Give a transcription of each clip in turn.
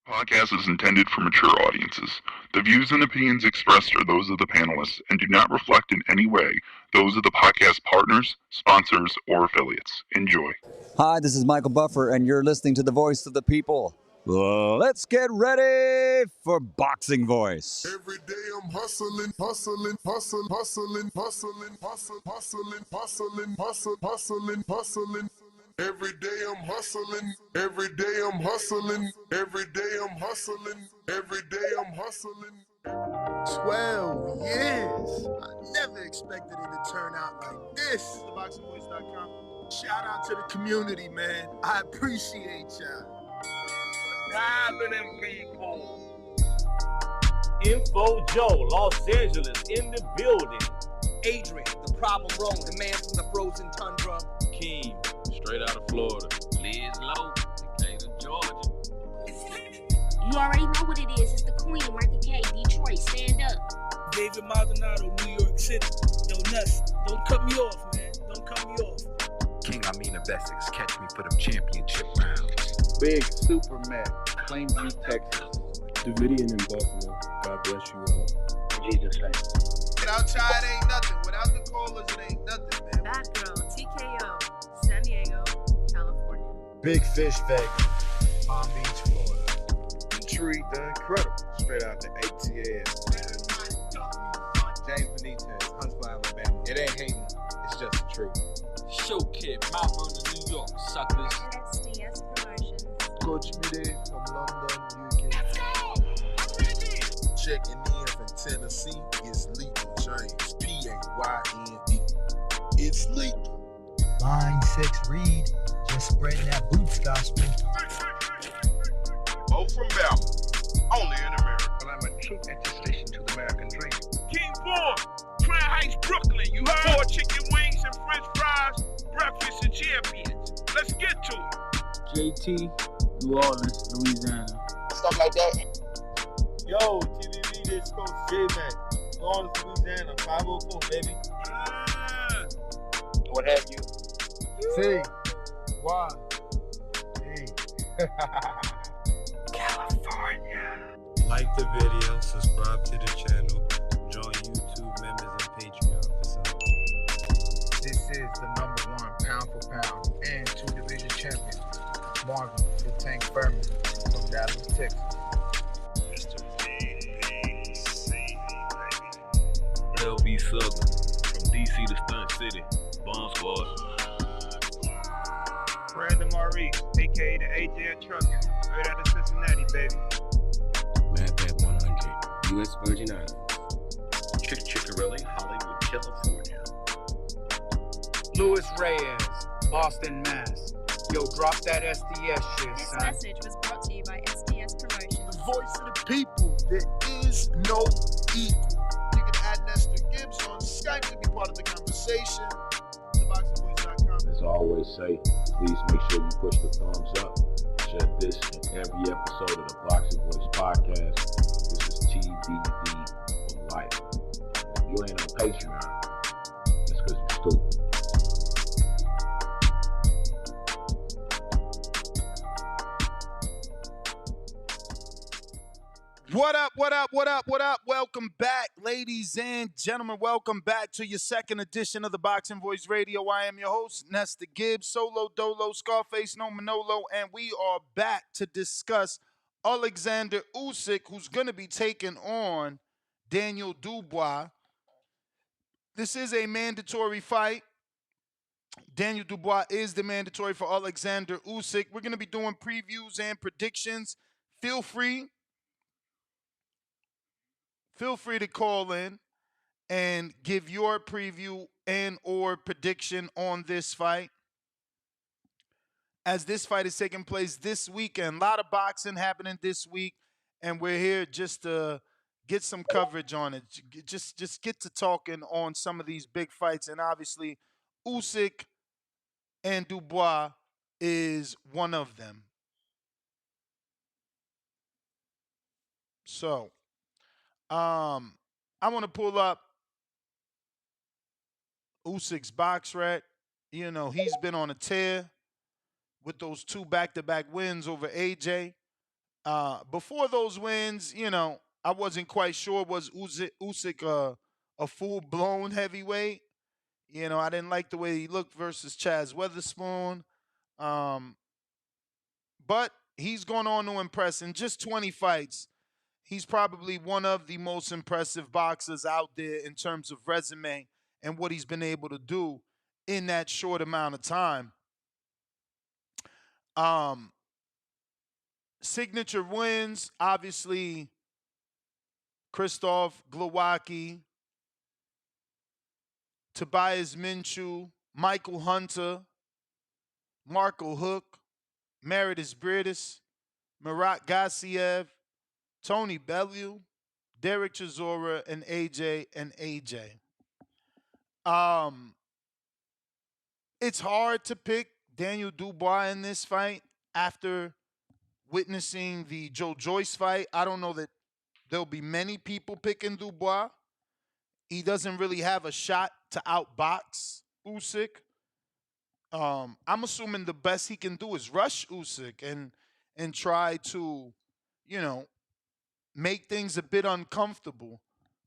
Podcast is intended for mature audiences. The views and opinions expressed are those of the panelists and do not reflect in any way those of the podcast partners, sponsors, or affiliates. Enjoy. Hi, this is Michael Buffer, and you're listening to the Voice of the People. Let's get ready for Boxing Voice. Every day I'm hustling, hustling, hustling, hustling, hustling, hustling, hustling, hustling, hustling, hustling, hustling. Every day I'm hustling, every day I'm hustling, every day I'm hustling, every day I'm hustling. 12 years. I never expected it to turn out like this. TheBoxingVoice.com. Shout out to the community, man. I appreciate y'all. Happening, people. Info Joe, Los Angeles, in the building. Adrian, the problem wrong, the man from the frozen tundra. Keem, straight out of Florida. Liz Lowe, Decatur, Georgia. You already know what it is. It's the Queen, Martha K, Detroit. Stand up. David Maldonado, New York City. Yo, Nuts, don't cut me off, man. Don't cut me off. King Amin of Essex, catch me for them championship rounds. Big Superman, Plainview, Texas. Davidian in Buffalo. God bless you all. In Jesus' name. Without Chad ain't nothing. Without the callers, it ain't nothing, man. Bad Girl, TKO, San Diego, California. Big Fish, Vegas, Palm Beach, Florida. Detroit, the Incredible, straight out the ATL. James Benitez, Huntsville, Alabama. It ain't hating, it's just the truth. Show Kid, Mount Vernon, New York, suckers. SDS Promotions. Coach Midday from London, UK. Let's go! I'm ready! Checking in from Tennessee, it's Lethal James, P-A-Y-N-E. It's lethal. Line 6 Reed, just spreading that boots gospel. Mo from Bama, only in America. But I'm a true attestation to the American dream. King Born, Crown Heights, Brooklyn. You heard? 4 chicken wings and french fries, breakfast of champions. Let's get to it. JT, New Orleans, Louisiana. Stuff like that. Yo, TVV, this Coach J-Man. New Orleans, Louisiana, 504, baby. What have you? C. Y. E. California. Like the video, subscribe to the channel, join YouTube members and Patreon for some. This is the #1 pound for pound and 2 division champion, Marvin the Tank Furman from Dallas, Texas. Mr. VBC, baby. LV Southern, from DC to Stunt City, Bone Squad. Brandon Maurice, a.k.a. the AJ at Trucking, straight out of Cincinnati, baby. Madback 100, U.S. Virgin Islands. Chick Chickarelli, Hollywood, California. Louis Reyes, Boston, Mass. Yo, drop that SDS shit, This son. message was brought to you by SDS Promotions. The voice of the people, there is no equal. You can add Nestor Gibbs on Skype to be part of the conversation. TheBoxingVoice.com. As I always say, please make sure you push the thumbs up. Share this in every episode of the Boxing Voice podcast. This is TBD for life. If you ain't on Patreon, that's because you're stupid. What up, what up, what up, what up? Welcome back, ladies and gentlemen. Welcome back to your second edition of the Boxing Voice Radio. I am your host, Nestor Gibbs, Solo Dolo, Scarface, No Manolo, and we are back to discuss Oleksandr Usyk, who's going to be taking on Daniel Dubois. This is a mandatory fight. Daniel Dubois is the mandatory for Oleksandr Usyk. We're going to be doing previews and predictions. Feel free to call in and give your preview and or prediction on this fight. As this fight is taking place this weekend, a lot of boxing happening this week, and we're here just to get some coverage on it. Just get to talking on some of these big fights, and obviously Usyk and Dubois is one of them. So I want to pull up Usyk's box rec. You know, he's been on a tear with those 2 back-to-back wins over AJ. Before those wins, I wasn't quite sure was Usyk a full-blown heavyweight. I didn't like the way he looked versus Chaz Weatherspoon. But he's gone on to impress. In just 20 fights, he's probably one of the most impressive boxers out there in terms of resume and what he's been able to do in that short amount of time. Signature wins, obviously, Krzysztof Glowacki, Tobias Minshew, Michael Hunter, Marco Hook, Meredith Britis, Marat Gassiev, Tony Bellew, Derek Chisora, and AJ. It's hard to pick Daniel Dubois in this fight after witnessing the Joe Joyce fight. I don't know that there'll be many people picking Dubois. He doesn't really have a shot to outbox Usyk. I'm assuming the best he can do is rush Usyk and try to, make things a bit uncomfortable.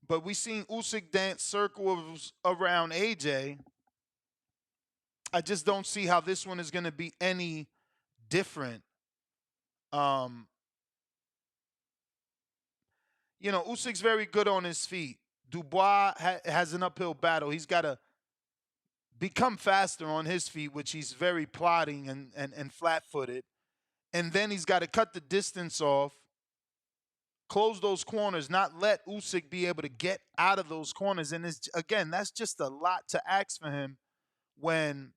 But we seen Usyk dance circles around AJ. I just don't see how this one is going to be any different. Usyk's very good on his feet. Dubois has an uphill battle. He's got to become faster on his feet, which he's very plodding and flat-footed. And then he's got to cut the distance off, close those corners, not let Usyk be able to get out of those corners. And again, that's just a lot to ask for him when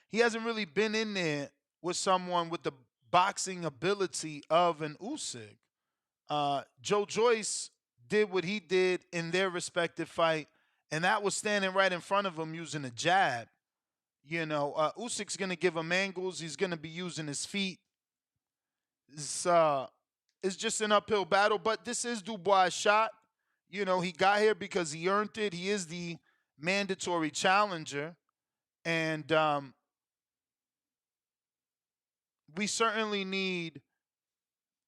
he hasn't really been in there with someone with the boxing ability of an Usyk. Joe Joyce did what he did in their respective fight, and that was standing right in front of him using a jab. Usyk's going to give him angles. He's going to be using his feet. It's just an uphill battle, but this is Dubois' shot. He got here because he earned it. He is the mandatory challenger, and we certainly need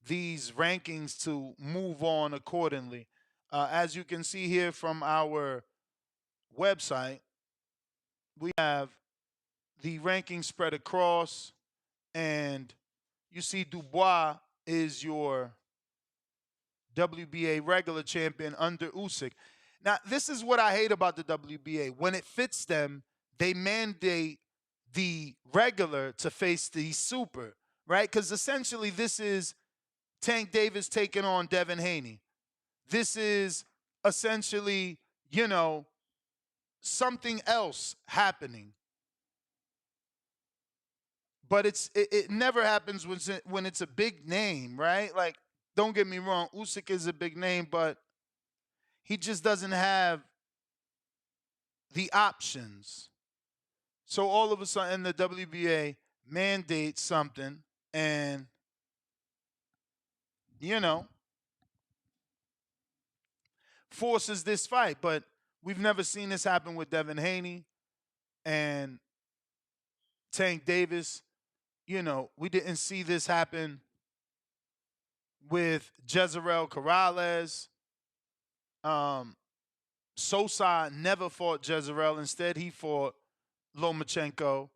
these rankings to move on accordingly. As you can see here from our website, we have the rankings spread across, and you see Dubois is your WBA regular champion under Usyk. Now, this is what I hate about the WBA. When it fits them, they mandate the regular to face the super, right? Because essentially this is Tank Davis taking on Devin Haney. This is essentially, something else happening. But it never happens when it's a big name, right? Like, don't get me wrong, Usyk is a big name, but he just doesn't have the options. So all of a sudden, the WBA mandates something, and forces this fight. But we've never seen this happen with Devin Haney and Tank Davis. We didn't see this happen with Jezreel Corrales. Sosa never fought Jezreel. Instead, he fought Lomachenko.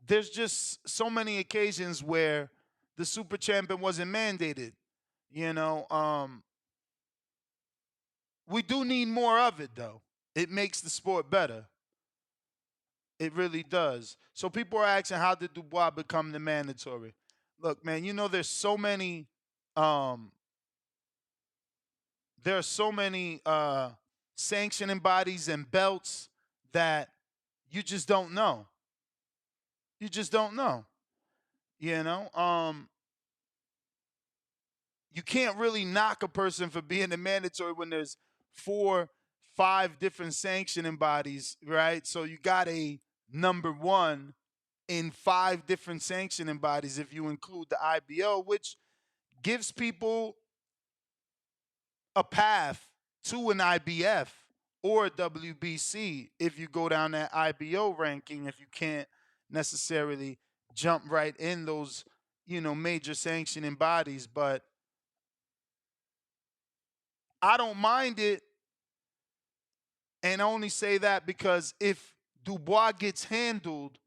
There's just so many occasions where the super champion wasn't mandated. We do need more of it, though. It makes the sport better. It really does. So people are asking, how did Dubois become the mandatory? Look, man, there's so many there are so many sanctioning bodies and belts that you just don't know. You just don't know. You can't really knock a person for being a mandatory when there's 4, 5 different sanctioning bodies, right? So you got a number 1 in 5 different sanctioning bodies if you include the IBO, which gives people a path to an IBF or a WBC if you go down that IBO ranking, if you can't necessarily jump right in those, major sanctioning bodies. But I don't mind it. And I only say that because if Dubois gets handled,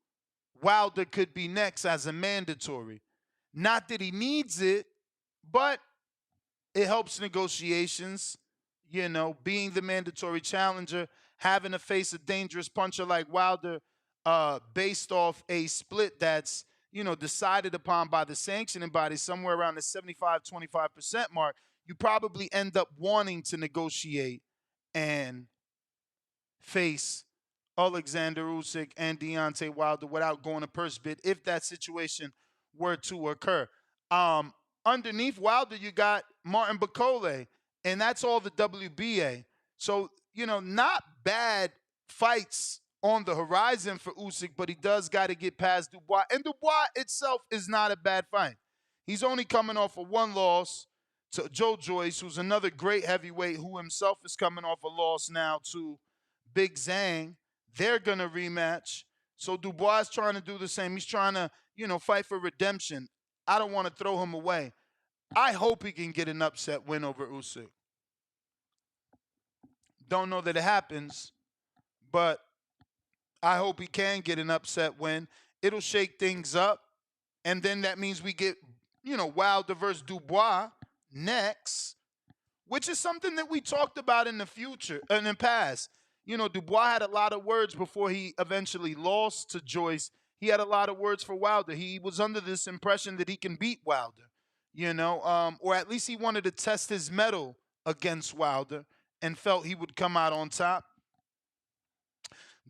Wilder could be next as a mandatory. Not that he needs it, but it helps negotiations. Being the mandatory challenger, having to face a dangerous puncher like Wilder, based off a split that's, decided upon by the sanctioning body somewhere around the 75-25% mark, you probably end up wanting to negotiate and face Oleksandr Usyk and Deontay Wilder without going to purse bid if that situation were to occur. Underneath Wilder, you got Martin Bakole, and that's all the WBA. So, not bad fights on the horizon for Usyk, but he does got to get past Dubois. And Dubois itself is not a bad fight. He's only coming off of one loss to Joe Joyce, who's another great heavyweight who himself is coming off a loss now to Big Zhang. They're going to rematch. So Dubois is trying to do the same. He's trying to, fight for redemption. I don't want to throw him away. I hope he can get an upset win over Usyk. Don't know that it happens, but I hope he can get an upset win. It'll shake things up. And then that means we get, Wilder versus Dubois next, which is something that we talked about in the past. Dubois had a lot of words before he eventually lost to Joyce. He had a lot of words for Wilder. He was under this impression that he can beat Wilder, or at least he wanted to test his mettle against Wilder and felt he would come out on top.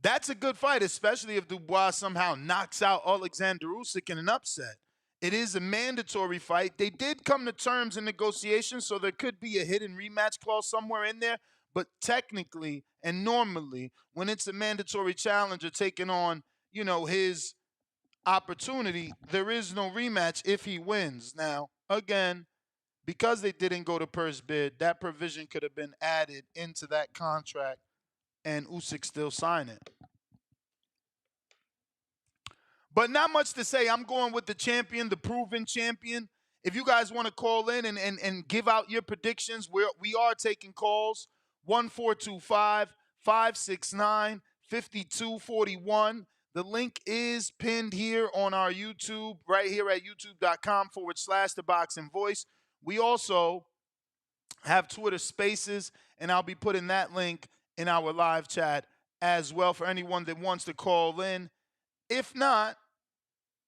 That's a good fight, especially if Dubois somehow knocks out Oleksandr Usyk in an upset. It is a mandatory fight. They did come to terms in negotiations, so there could be a hidden rematch clause somewhere in there. But technically and normally, when it's a mandatory challenger taking on, his opportunity, there is no rematch if he wins. Now, again, because they didn't go to purse bid, that provision could have been added into that contract and Usyk still sign it. But not much to say. I'm going with the champion, the proven champion. If you guys want to call in and give out your predictions, we are taking calls. 1-425-569-5241. The link is pinned here on our YouTube, right here at youtube.com/The Boxing Voice. We also have Twitter Spaces, and I'll be putting that link in our live chat as well for anyone that wants to call in. If not,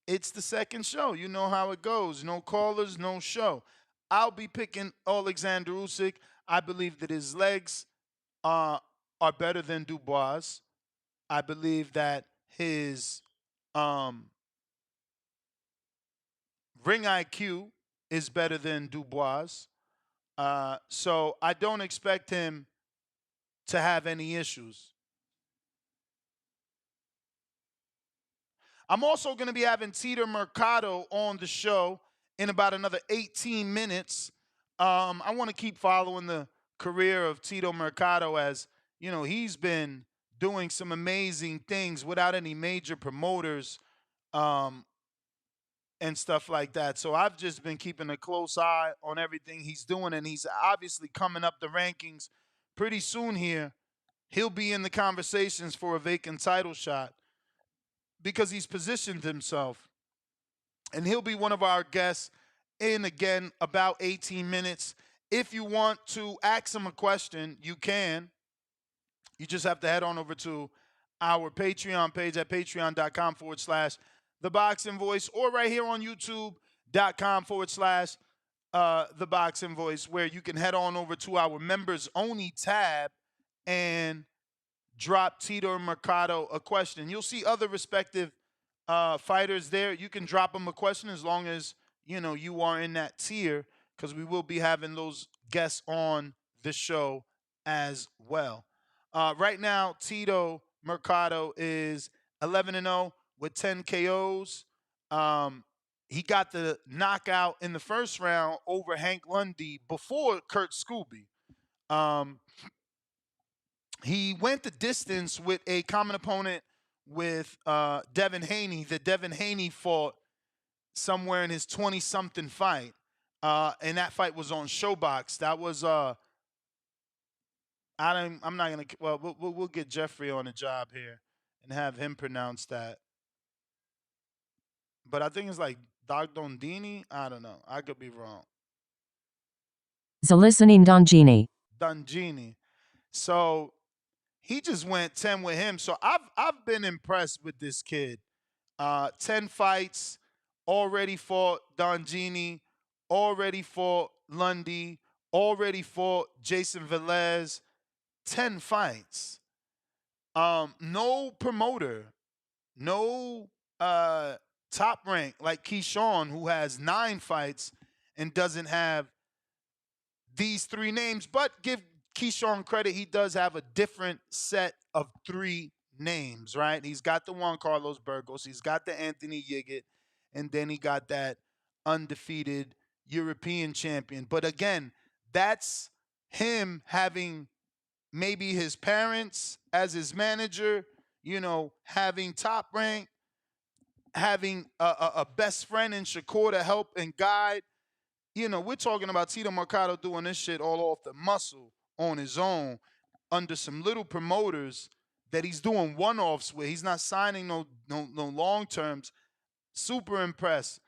it's the second show. You know how it goes. No callers, no show. I'll be picking Oleksandr Usyk. I believe that his legs are better than Dubois. I believe that his ring IQ is better than Dubois. So I don't expect him to have any issues. I'm also going to be having Tito Mercado on the show in about another 18 minutes. I want to keep following the career of Tito Mercado as, he's been doing some amazing things without any major promoters and stuff like that. So I've just been keeping a close eye on everything he's doing, and he's obviously coming up the rankings pretty soon here. He'll be in the conversations for a vacant title shot because he's positioned himself. And he'll be one of our guests in, again, about 18 minutes. If you want to ask him a question, you can. You just have to head on over to our Patreon page at patreon.com/The Boxing Voice, or right here on youtube.com/The Boxing Voice, where you can head on over to our members only tab and drop Tito Mercado a question. You'll see other respective fighters there. You can drop them a question as long as, you are in that tier, because we will be having those guests on the show as well. Right now, Tito Mercado is 11-0 with 10 KOs. He got the knockout in the first round over Hank Lundy before Kurt Scooby. He went the distance with a common opponent with Devin Haney that Devin Haney fought somewhere in his 20-something fight. And that fight was on Showbox. That was I'm not gonna. Well, we'll get Jeffrey on the job here and have him pronounce that. But I think it's like Dogdondini. I don't know. I could be wrong. Listening Dongini. Dungini. So he just went 10 with him. So I've been impressed with this kid. 10 fights, already fought Dongini, already fought Lundy, already fought Jason Velez. 10 fights. No promoter, no top rank like Keyshawn, who has 9 fights and doesn't have these 3 names. But give Keyshawn credit, he does have a different set of 3 names, right? He's got the Juan Carlos Burgos, he's got the Anthony Yiggett, and then he got that undefeated European champion. But again, that's him having maybe his parents as his manager, having Top Rank, having a best friend in Shakur to help and guide. We're talking about Tito Mercado doing this shit all off the muscle on his own under some little promoters that he's doing one-offs with. He's not signing no long terms. Super impressed.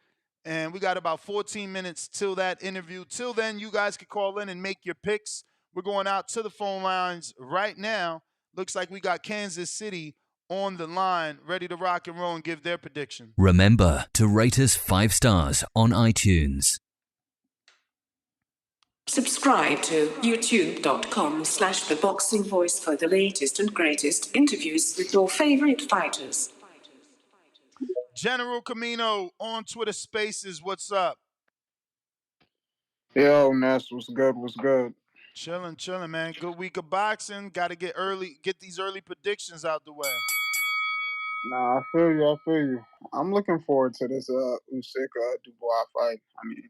And we got about 14 minutes till that interview. Till then, you guys can call in and make your picks. We're going out to the phone lines right now. Looks like we got Kansas City on the line, ready to rock and roll and give their prediction. Remember to rate us 5 stars on iTunes. Subscribe to youtube.com/theboxingvoice for the latest and greatest interviews with your favorite fighters. General Camino on Twitter Spaces, what's up? Yo, Ness, what's good? What's good? Chilling, man. Good week of boxing. Got to get these early predictions out the way. Nah, I feel you. I'm looking forward to this Usyk Dubois fight. I mean,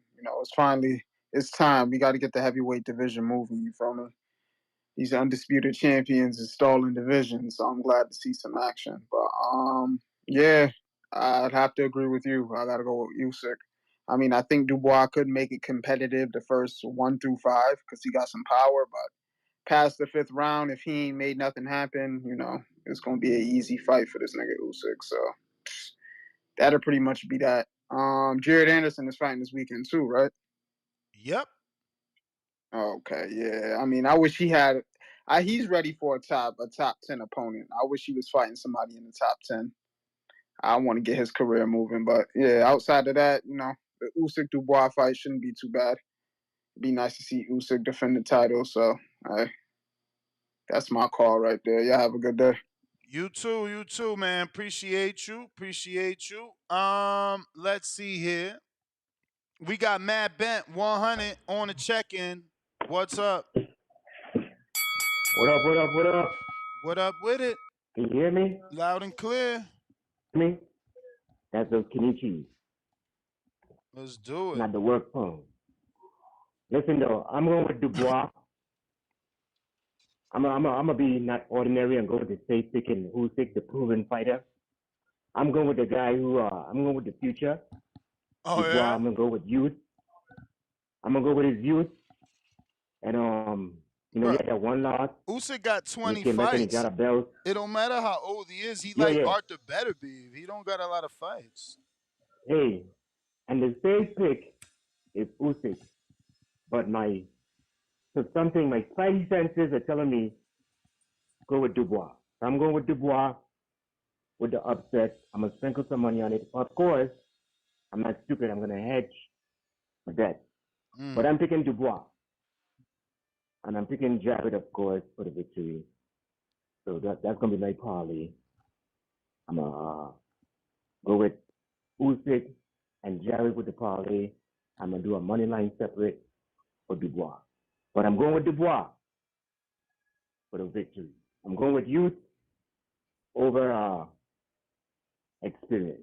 it's time. We got to get the heavyweight division moving. You feel me? These undisputed champions is stalling division, so I'm glad to see some action. But yeah, I'd have to agree with you. I got to go with Usyk. I mean, I think Dubois could make it competitive the first 1 through 5 because he got some power, but past the 5th round, if he ain't made nothing happen, it's gonna be an easy fight for this nigga Usyk. So that'll pretty much be that. Jared Anderson is fighting this weekend too, right? Yep. Okay, yeah. I mean, I wish he had. He's ready for a top 10 opponent. I wish he was fighting somebody in the top 10. I want to get his career moving, but yeah, outside of that, the Usyk Dubois fight shouldn't be too bad. It'd be nice to see Usyk defend the title. So, that's my call right there. Y'all have a good day. You too, man. Appreciate you. Let's see here. We got Matt Bent 100 on the check-in. What's up? What up? What up with it? Can you hear me? Loud and clear. Me? That's those Kenichis. Let's do it. Not the work phone. Listen though, I'm going with Dubois. I'm gonna be not ordinary and go with the safe pick and Usyk, the proven fighter. I'm going with the guy who I'm going with the future. Oh Dubois, yeah. I'm gonna go with youth. I'm gonna go with his youth. And he had that one loss. Usyk got 20 he fights. He got a belt. It don't matter how old he is. He Arthur Beterbiev. He don't got a lot of fights. Hey, and the safe pick is Usyk. But my spidey senses are telling me go with Dubois. So I'm going with Dubois with the upset. I'm gonna sprinkle some money on it. Of course, I'm not stupid. I'm gonna hedge my bet. But I'm picking Dubois. And I'm picking Jared, of course, for the victory. So that's gonna be my parlay. I'm gonna go with Usyk and Jared with the parlay. I'm gonna do a money line separate for Dubois. But I'm going with Dubois for the victory. I'm going with youth over experience.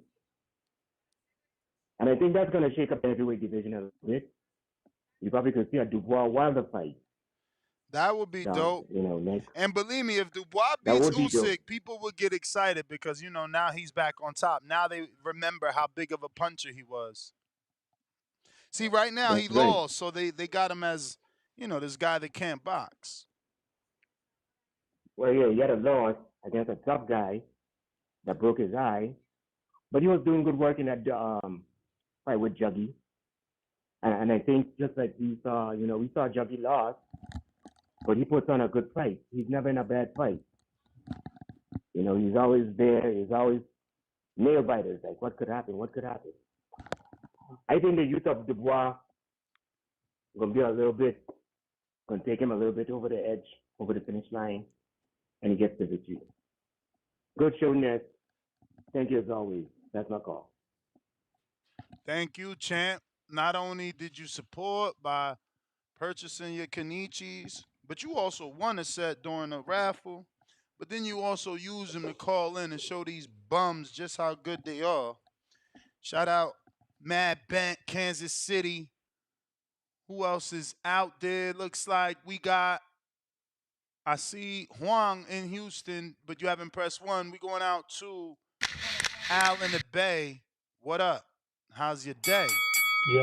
And I think that's going to shake up the heavyweight division a little bit. You probably could see a Dubois Wilder fight. That would be dope. Next. And believe me, if Dubois That beats would be dope. Usyk, people would get excited because now he's back on top. Now they remember how big of a puncher he was. See, right now he That's right. lost, so they got him as this guy that can't box. Well, yeah, he had a loss against a tough guy that broke his eye, but he was doing good work in that fight with Juggy. And I think just like we saw Juggy lost, but he puts on a good fight. He's never in a bad fight. He's always there. He's always nail biters. Like, what could happen? What could happen? I think the youth of Dubois gonna take him a little bit over the edge, over the finish line, and he gets the victory. Good show, Ness. Thank you as always. That's my call. Thank you, champ. Not only did you support by purchasing your Kenichis, but you also won a set during a raffle. But then you also used them to call in and show these bums just how good they are. Shout out Mad Bent, Kansas City. Who else is out there? Looks like we got, I see Huang in Houston, but you haven't pressed one. We going out to Al in the Bay. What up? How's your day? Yo,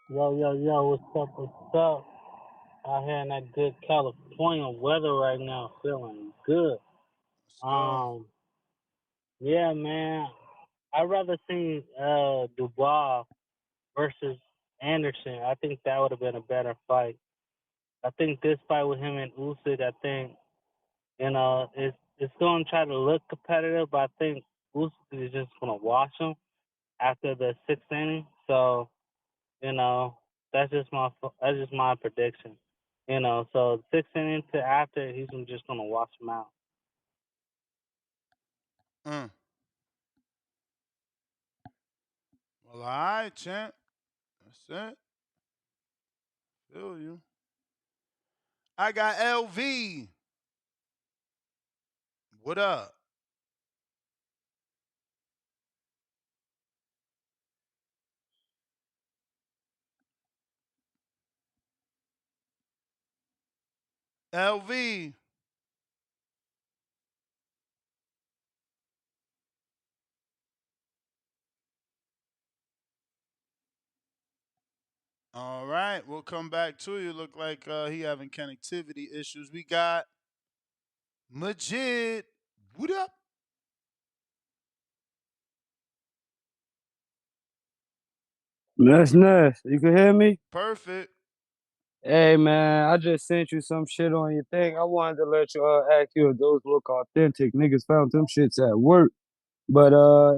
what's up? Out here in that good California weather right now, feeling good. Yeah, man. I'd rather see Dubois versus Anderson. I think that would have been a better fight. I think this fight with him and Usyk, I think, it's going to try to look competitive, but I think Usyk is just going to wash him after the sixth inning. So, that's just my prediction. So sixth inning to after, he's just going to wash him out. Well, all right, champ. That's it. Feel you. I got LV. What up? LV. All right, we'll come back to you. Look like he having connectivity issues. We got Majid. What up? That's nice. You can hear me? Perfect. Hey man, I just sent you some shit on your thing. I wanted to let you ask you if those look authentic. Niggas found them shits at work. But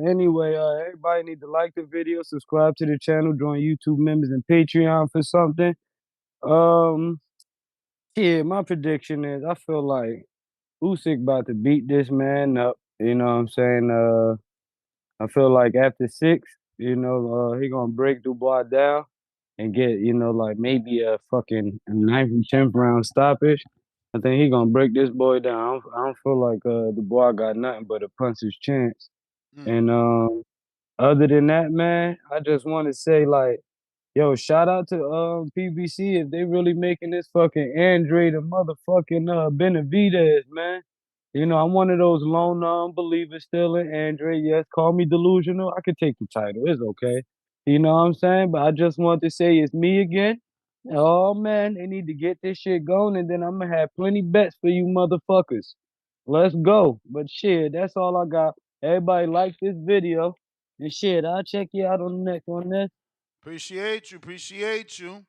anyway, everybody need to like the video, subscribe to the channel, join YouTube members and Patreon for something. Um yeah, my prediction is I feel like Usyk about to beat this man up. You know what I'm saying? I feel like after six, he gonna break Dubois down and get, like maybe a fucking ninth and 10th round stoppage. I think he gonna break this boy down. I don't feel like Dubois got nothing but a puncher's chance. And other than that, man, I just want to say like, yo, shout out to PBC if they really making this fucking Andre the motherfucking Benavidez, man. I'm one of those lone non-believers still in Andre. Yes, call me delusional. I could take the title. It's okay. You know what I'm saying? But I just want to say it's me again. Oh man, they need to get this shit going, and then I'm gonna have plenty bets for you motherfuckers. Let's go. But shit, that's all I got. Everybody like this video. And shit, I'll check you out on the next one. This. Appreciate you. Appreciate you.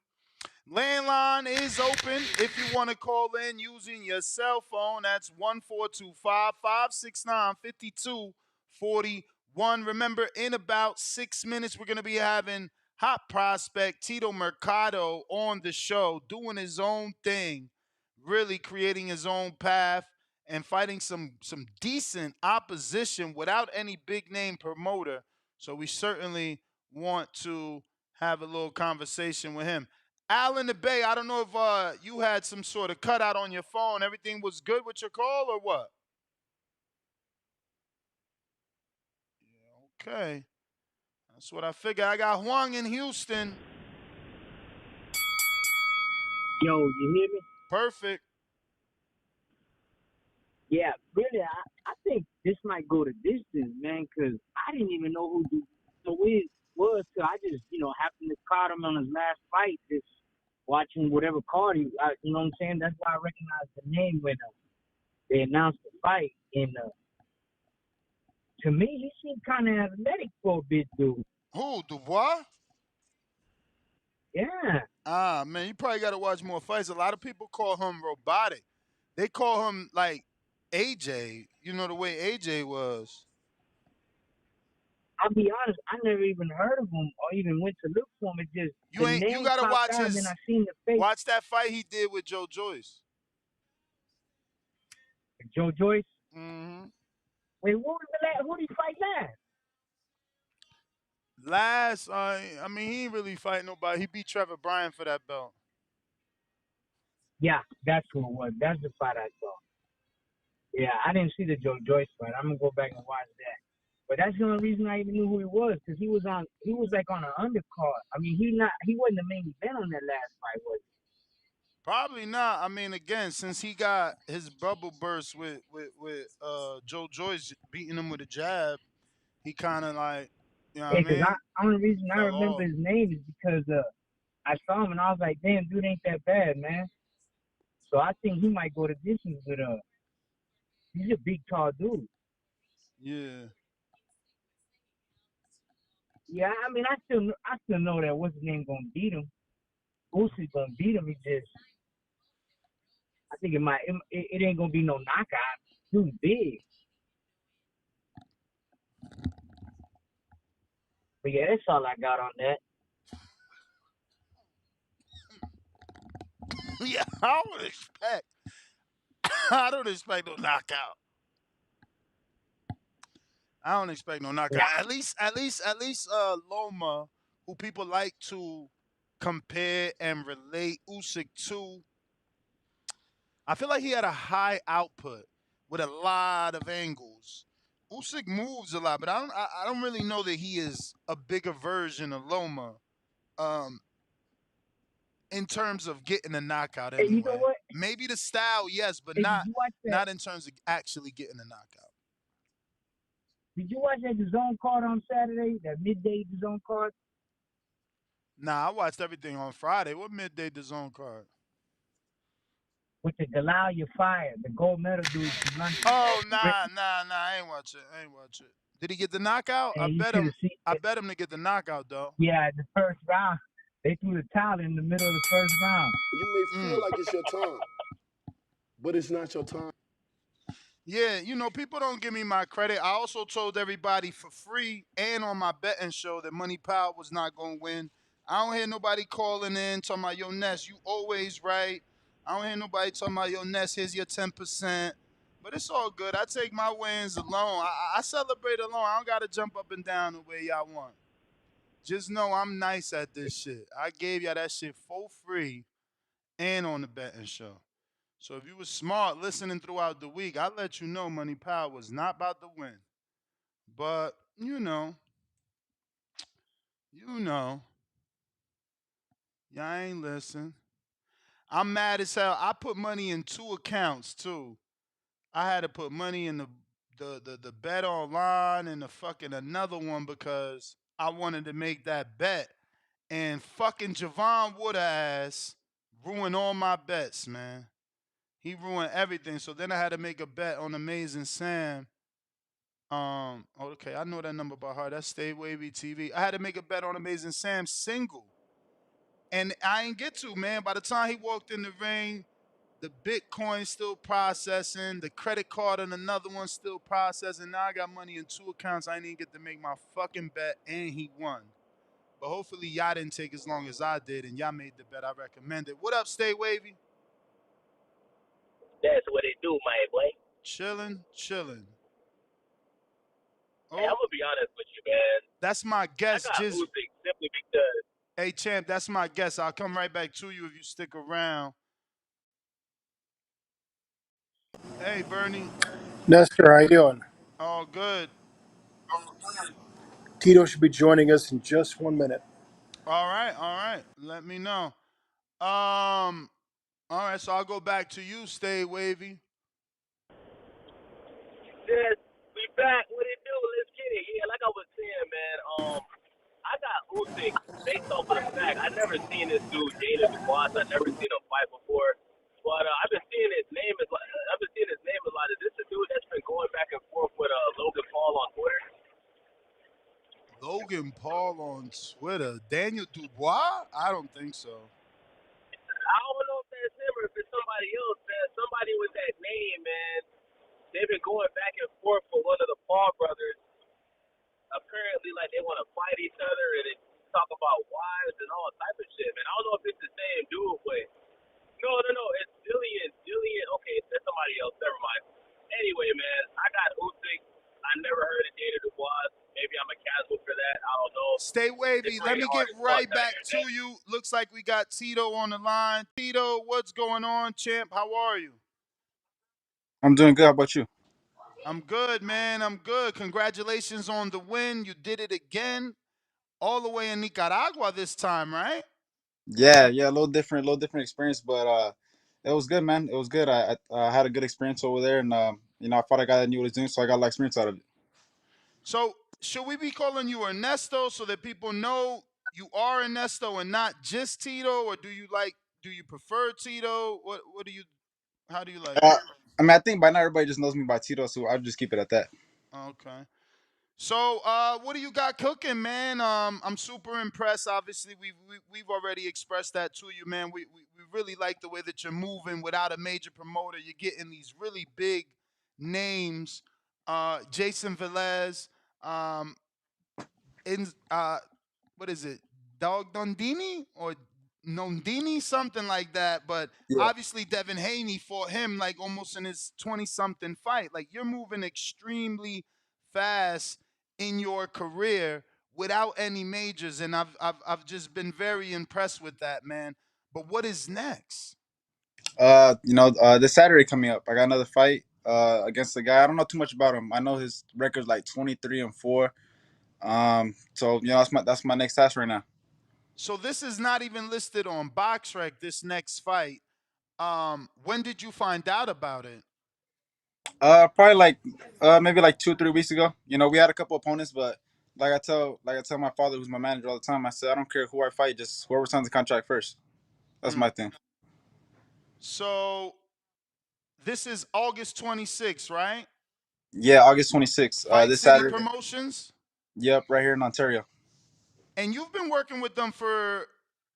Landline is open if you want to call in using your cell phone. That's 1-425-569-5241. Remember, in about 6 minutes, we're going to be having hot prospect Tito Mercado on the show, doing his own thing, really creating his own path and fighting some decent opposition without any big name promoter. So we certainly want to have a little conversation with him. Al in the Bay, I don't know if you had some sort of cutout on your phone. Everything was good with your call or what? Yeah, okay. That's what I figured. I got Huang in Houston. Yo, you hear me? Perfect. Yeah, really, I think this might go the distance, man, because I didn't even know who Dubois was till I just, happened to caught him on his last fight, just watching whatever card you know what I'm saying? That's why I recognized the name when they announced the fight. And to me, he seemed kind of athletic for a bit, dude. Who, Dubois? Yeah. Ah, man, you probably got to watch more fights. A lot of people call him robotic. They call him like AJ. You know the way AJ was. I'll be honest, I never even heard of him or even went to look for him. It just You the ain't. You name gotta popped watch out, and then I his. seen the face. Watch that fight he did with Joe Joyce. Joe Joyce. Mm-hmm. Wait, what was the last? Who did he fight last? I mean, he ain't really fight nobody. He beat Trevor Bryan for that belt. Yeah, that's who it was. That's the fight I saw. Yeah, I didn't see the Joe Joyce fight. I'm gonna go back and watch that. But that's the only reason I even knew who he was, because he was like on an undercard. I mean, he wasn't the main event on that last fight, was he? Probably not. I mean, again, since he got his bubble burst with Joe Joyce beating him with a jab, he kind of like, you know what Yeah, I because mean, only reason I fell remember off. his name is because I saw him and I was like, damn, dude ain't that bad, man. So I think he might go the distance with he's a big tall dude. Yeah. Yeah, I mean, I still know that what's his name gonna beat him. Usyk gonna beat him. He just, I think it ain't gonna be no knockout. Dude's big. But yeah, that's all I got on that. Yeah, I would expect. I don't expect no knockout. I don't expect no knockout. Yeah. At least, Loma, who people like to compare and relate Usyk to. I feel like he had a high output with a lot of angles. Usyk moves a lot, but I don't really know that he is a bigger version of Loma. Um, in terms of getting a knockout Hey, you know anyway. what? Maybe the style, yes, but Hey, not not in terms of actually getting a knockout. Did you watch that DAZN card on Saturday? That midday DAZN card Nah, I watched everything on Friday. What midday the zone card? with the Galal Fire, the gold medal dude from London. Oh, nah. I ain't watch it. Did he get the knockout? And you should have seen I it. bet him to get the knockout though. Yeah, the first round, they threw the towel in the middle of the first round. You may feel like it's your time, but it's not your time. Yeah, people don't give me my credit. I also told everybody for free and on my betting show that Money Power was not going to win. I don't hear nobody calling in talking about, yo, Ness, you always right. I don't hear nobody talking about, yo, Ness, here's your 10%. But it's all good. I take my wins alone. I celebrate alone. I don't got to jump up and down the way y'all want. Just know I'm nice at this shit. I gave y'all that shit for free and on the betting show. So if you were smart listening throughout the week, I let you know Money Power was not about to win. But y'all ain't listen. I'm mad as hell. I put money in 2 accounts too. I had to put money in the bet online and the fucking another one because I wanted to make that bet. And fucking Javon Wood ass ruined all my bets, man. He ruined everything. So then I had to make a bet on Amazing Sam. Okay, I know that number by heart. That's Stay Wavy TV. I had to make a bet on Amazing Sam single. And I ain't get to, man. By the time he walked in the ring, the Bitcoin still processing, the credit card on another one still processing. Now I got money in 2 accounts. I didn't get to make my fucking bet, and he won. But hopefully y'all didn't take as long as I did, and y'all made the bet I recommended. What up, Stay Wavy? That's what it do, my boy. Chilling. Hey, I'm gonna be honest with you, man. That's my guess. I got Usyk simply because. Hey, champ, that's my guess. I'll come right back to you if you stick around. Hey, Bernie. Nestor, how you doing? All good. Tito should be joining us in just 1 minute. All right. Let me know. All right, so I'll go back to you. Stay wavy. Yes, we back. What it do? Let's get it. Yeah, like I was saying, man. I got Usyk based off of the fact I never seen this dude Dana Dubois. I never seen him fight before, but I've been seeing his name as I've been seeing his name a lot. Is this a dude that's been going back and forth with Logan Paul on Twitter? Logan Paul on Twitter. Daniel Dubois? I don't think so. I don't know if that's him or if it's somebody else, man. Somebody with that name, man. They've been going back and forth for one of the Paul brothers. Apparently, like they want to fight each other and they talk about wives and all type of shit, man. I don't know if it's the same dude, but no. It's Dillian. Okay, that's somebody else. Never mind. Anyway, man, I got Usyk. I never heard of Dana Dubois. Maybe I'm a casual for that. I don't know. Stay It's wavy. Let pretty me hard get to right contact back him, to man. you. Looks like we got Tito on the line. Tito, what's going on, champ? How are you? I'm doing good. How about you? I'm good, man. I'm good. Congratulations on the win. You did it again, all the way in Nicaragua this time, right? Yeah, a little different experience, but it was good, man. It was good. I had a good experience over there, and I fought a guy that knew what he was doing, so I got a lot of experience out of it. So, should we be calling you Ernesto so that people know you are Ernesto and not just Tito, or do you prefer Tito? What do you how do you like Uh, it? I mean, I think by now everybody just knows me by Tito, so I'll just keep it at that. Okay. So, what do you got cooking, man? I'm super impressed. Obviously, we've already expressed that to you, man. We really like the way that you're moving without a major promoter. You're getting these really big names. Jason Velez, um, in what is it? Dog Dondini or Nondini, something like that. But Yeah. obviously, Devin Haney fought him like almost in his 20-something fight. Like you're moving extremely fast in your career without any majors, and I've just been very impressed with that, man. But what is next? This Saturday coming up, I got another fight against a guy. I don't know too much about him. I know his record's like 23-4. So that's my next task right now. So this is not even listed on BoxRec. This next fight. When did you find out about it? Probably like maybe like 2 or 3 weeks ago. We had a couple opponents, but like I tell my father, who's my manager all the time, I said I don't care who I fight, just whoever signs the contract first. That's my thing. So this is August 26th, right? Yeah, August 26th. Fight This City Saturday. Promotions. Yep, right here in Ontario. And you've been working with them for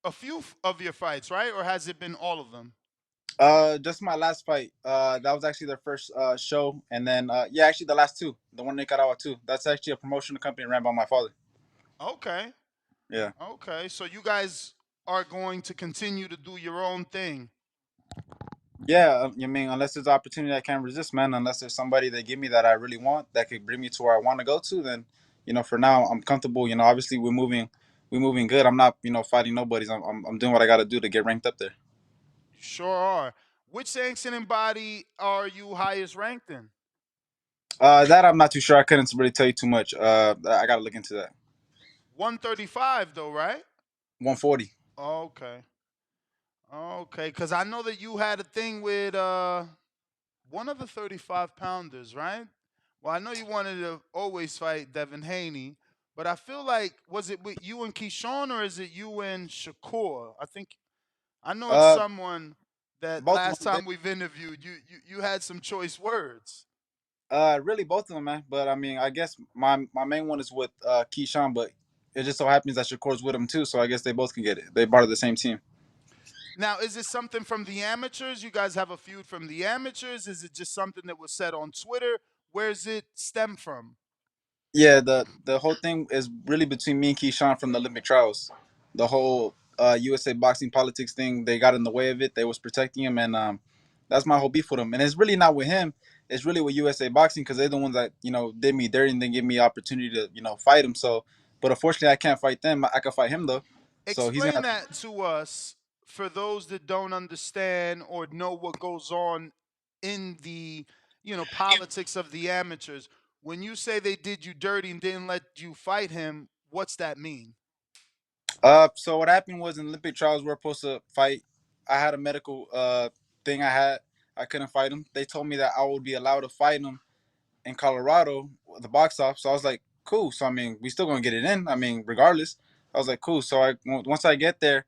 a few of your fights, right? Or has it been all of them? Just my last fight. That was actually their first show, and then yeah, actually the last two, the one in Nicaragua too. That's actually a promotional company ran by my father. Okay. Yeah. Okay. So you guys are going to continue to do your own thing. Yeah, I mean, unless there's an opportunity I can't resist, man. Unless there's somebody they give me that I really want that could bring me to where I want to go to, then for now I'm comfortable. Obviously we're moving good. I'm not fighting nobodies. I'm doing what I got to do to get ranked up there. You sure are. Which sanctioning body are you highest ranked in? That I'm not too sure. I couldn't really tell you too much. I got to look into that. 135 though, right? 140. Okay. Okay, because I know that you had a thing with one of the 35 pounders, right? Well, I know you wanted to always fight Devin Haney, but I feel like was it with you and Keyshawn or is it you and Shakur? I know it's someone that Both of last them. time we've interviewed you had some choice words. Really both of them, man. But I mean, I guess my main one is with Keyshawn, but it just so happens that Shakur's with him too, so I guess they both can get it. They're part of the same team. Now, is it something from the amateurs? You guys have a feud from the amateurs? Is it just something that was said on Twitter? Where's it stem from? Yeah, the whole thing is really between me and Keyshawn from the Olympic trials. The whole USA boxing politics thing, they got in the way of it. They was protecting him, and that's my whole beef with him. And it's really not with him. It's really with USA boxing because they're the ones that did me dirty and then give me opportunity to fight him. So, but unfortunately, I can't fight them. I can fight him though. So he's Explain gonna. that to us for those that don't understand or know what goes on in the politics of the amateurs. When you say they did you dirty and didn't let you fight him, what's that mean? So what happened was in Olympic trials we are supposed to fight. I had a medical thing. I couldn't fight him. They told me that I would be allowed to fight him in Colorado, the box office. So I was like, cool. So I mean, we still gonna get it in. I mean, regardless. I was like, cool. So once I get there,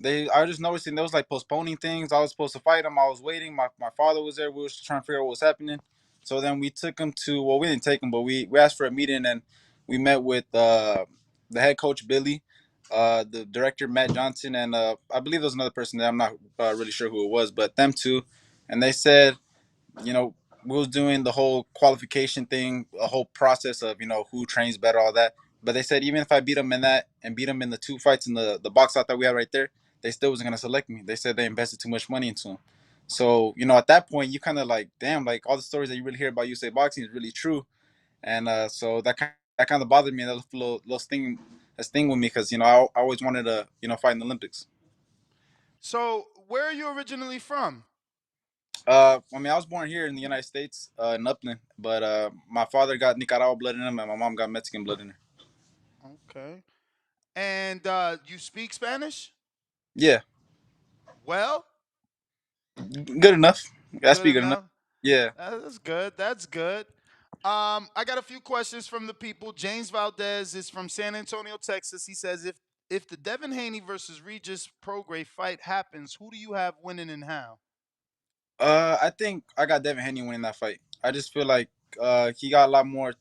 I was just noticing they was like postponing things. I was supposed to fight him. I was waiting. My father was there. We was trying to figure out what was happening. So then we took him to, well, we didn't take him, but we asked for a meeting, and we met with the head coach Billy, the director Matt Johnson, and I believe there was another person there. I'm not really sure who it was, but them two, and they said, you know, we was doing the whole qualification thing, a whole process of, who trains better, all that. But they said even if I beat them in that and beat them in the two fights in the box out that we had right there, they still wasn't gonna select me. They said they invested too much money into him. So at that point, you kind of like, damn, like all the stories that you really hear about USA boxing is really true, and so that kind of bothered me. That little sting with me because I always wanted to fight in the Olympics. So, where are you originally from? I mean, I was born here in the United States, in Upland, but my father got Nicaragua blood in him, and my mom got Mexican blood in her. Okay. And you speak Spanish? Yeah, Well, good enough. I good speak good enough. enough. Yeah. That's good. That's good. I got a few questions from the people. James Valdez is from San Antonio, Texas. He says, if the Devin Haney versus Regis Prograis fight happens, who do you have winning and how? I think I got Devin Haney winning that fight. I just feel like he got a lot more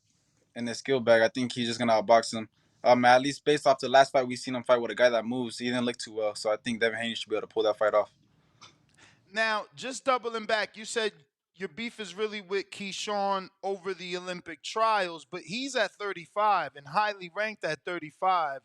in his skill bag. I think he's just gonna outbox him. At least based off the last fight we seen him fight with a guy that moves, he didn't look too well. So I think Devin Haney should be able to pull that fight off. Now, just doubling back, you said your beef is really with Keyshawn over the Olympic trials, but he's at 35 and highly ranked at 35.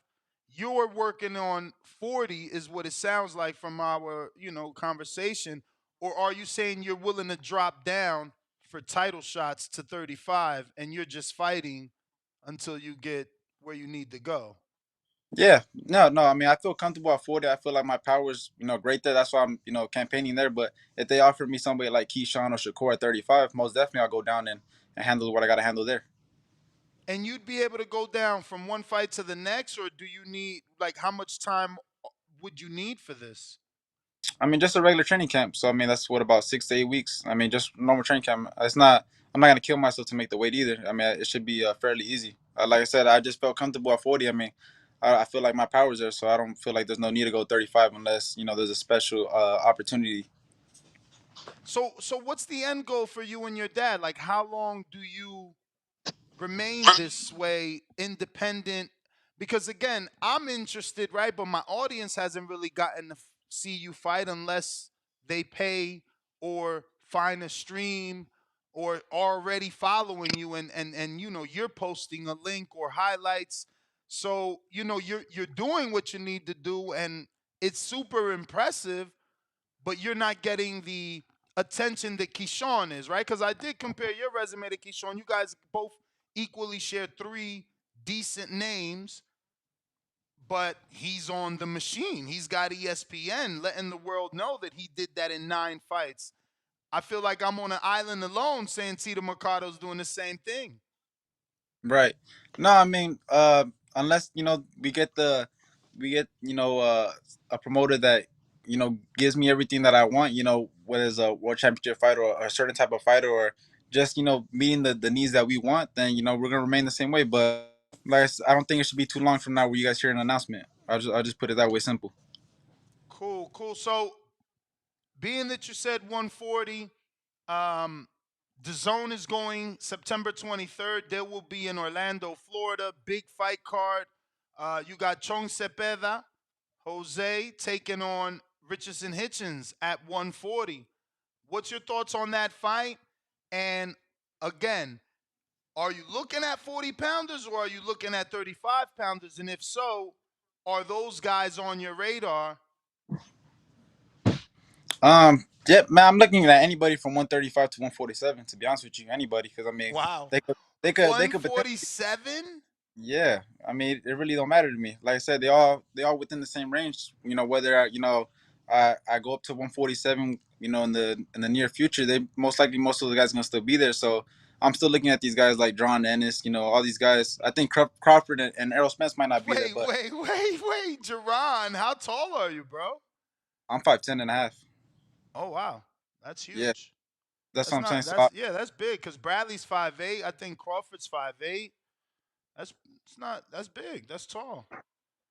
You're working on 40 is what it sounds like from our, conversation. Or are you saying you're willing to drop down for title shots to 35 and you're just fighting until you get where you need to go? Yeah, no. I mean, I feel comfortable at 40. I feel like my power's, great there. That's why I'm, campaigning there. But if they offer me somebody like Keyshawn or Shakur at 35, most definitely I'll go down and handle what I got to handle there. And you'd be able to go down from one fight to the next, or do you need, like, how much time would you need for this? I mean, just a regular training camp. So I mean, that's what, about 6 to 8 weeks. I mean, just normal training camp. It's not. I'm not gonna kill myself to make the weight either. I mean, it should be fairly easy. Like I said, I just felt comfortable at 40. I mean, I feel like my power's there, so I don't feel like there's no need to go 35 unless there's a special opportunity. So what's the end goal for you and your dad? Like, how long do you remain this way, independent? Because again, I'm interested, right? But my audience hasn't really gotten to see you fight unless they pay or find a stream or already following you, and you're posting a link or highlights. So you're doing what you need to do, and it's super impressive, but you're not getting the attention that Keyshawn is, right? Because I did compare your resume to Keyshawn. You guys both equally share three decent names, but he's on the machine. He's got ESPN letting the world know that he did that in 9 fights. I feel like I'm on an island alone saying Tito Mercado's doing the same thing. Right. No, I mean, unless we get a promoter that gives me everything that I want. Whether it's a world championship fight or a certain type of fighter or just meeting the needs that we want, then we're gonna remain the same way. But like I don't think it should be too long from now where you guys hear an announcement. I'll just put it that way, simple. Cool. So, being that you said 140, the zone is going September 23rd. There will be in Orlando, Florida, big fight card. You got Chong Cepeda, Jose taking on Richardson Hitchens at 140. What's your thoughts on that fight? And again, are you looking at 40 pounders or are you looking at 35 pounders? And if so, are those guys on your radar? Yeah, man, I'm looking at anybody from 135 to 147. To be honest with you, anybody, because I mean, Wow. they could 147? Yeah, I mean, it really don't matter to me. Like I said, they all within the same range. Whether I go up to 147, in the near future, they most of the guys gonna still be there. So I'm still looking at these guys like John Ennis, all these guys. I think Crawford and Errol Spence might not be there, Wait, but Jerron, how tall are you, bro? I'm 5'10.5". Oh wow, that's Yeah, huge. that's what That's I'm saying. not. So That's big because Bradley's 5'8". I think Crawford's 5'8". That's it's not. That's big. That's tall.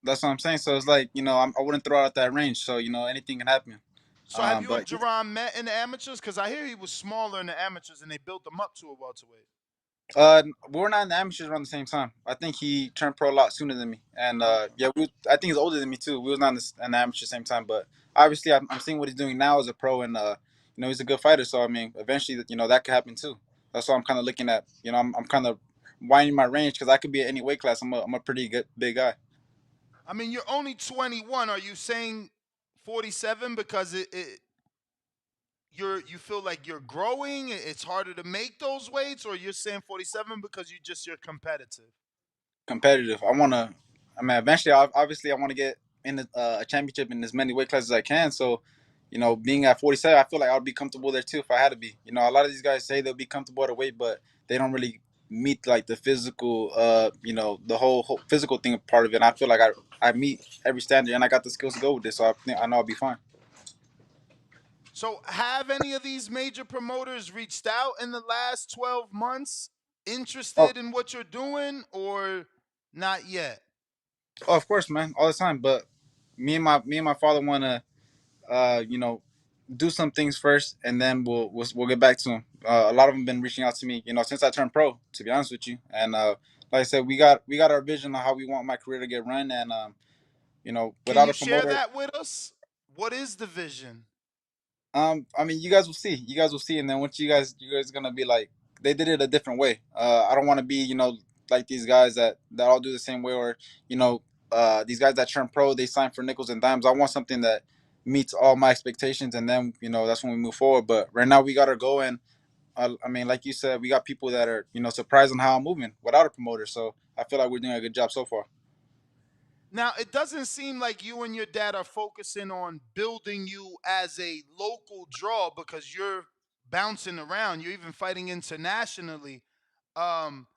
that's what I'm saying. So it's like I wouldn't throw out that range. So anything can happen. So have you and But Jerron met in the amateurs? Because I hear he was smaller in the amateurs and they built him up to a welterweight. we're not in the amateurs around the same time. I think he turned pro a lot sooner than me, and Okay. yeah, I think he's older than me too. We was not in the amateur same time, but obviously I'm seeing what he's doing now as a pro, and he's a good fighter. So I mean, eventually that could happen too. That's what I'm kind of looking at. I'm kind of winding my range because I could be at any weight class. I'm a pretty good big guy. I mean, you're only 21. Are you saying 47 because you feel like you're growing? It's harder to make those weights, or you're saying 47 because you're competitive? Competitive. I mean, eventually, obviously, I want to get in a championship in as many weight classes as I can. So, being at 47, I feel like I would be comfortable there too if I had to be. A lot of these guys say they'll be comfortable at a weight, but they don't really meet like the physical, the whole physical thing part of it. And I feel like I meet every standard and I got the skills to go with this. So I know I'll be fine. So, have any of these major promoters reached out in the last 12 months, Oh, interested in what you're doing, or not yet? oh, of course, man, all the time. But me and my father want to uh, you know, do some things first, and then we'll get back to them. A lot of them been reaching out to me, since I turned pro. To be honest with you, and like I said, we got our vision on how we want my career to get run, and Can without you a share promoter, that with us? What is the vision? I mean, you guys will see. You guys will see, and then once you guys gonna be like, they did it a different way. I don't want to be, like these guys that all do the same way, or these guys that turn pro, they sign for nickels and dimes. I want something that meets all my expectations, and then that's when we move forward. But right now, we gotta go, and I mean, like you said, we got people that are surprised on how I'm moving without a promoter. So I feel like we're doing a good job so far. Now, it doesn't seem like you and your dad are focusing on building you as a local draw because you're bouncing around. You're even fighting internationally. Um,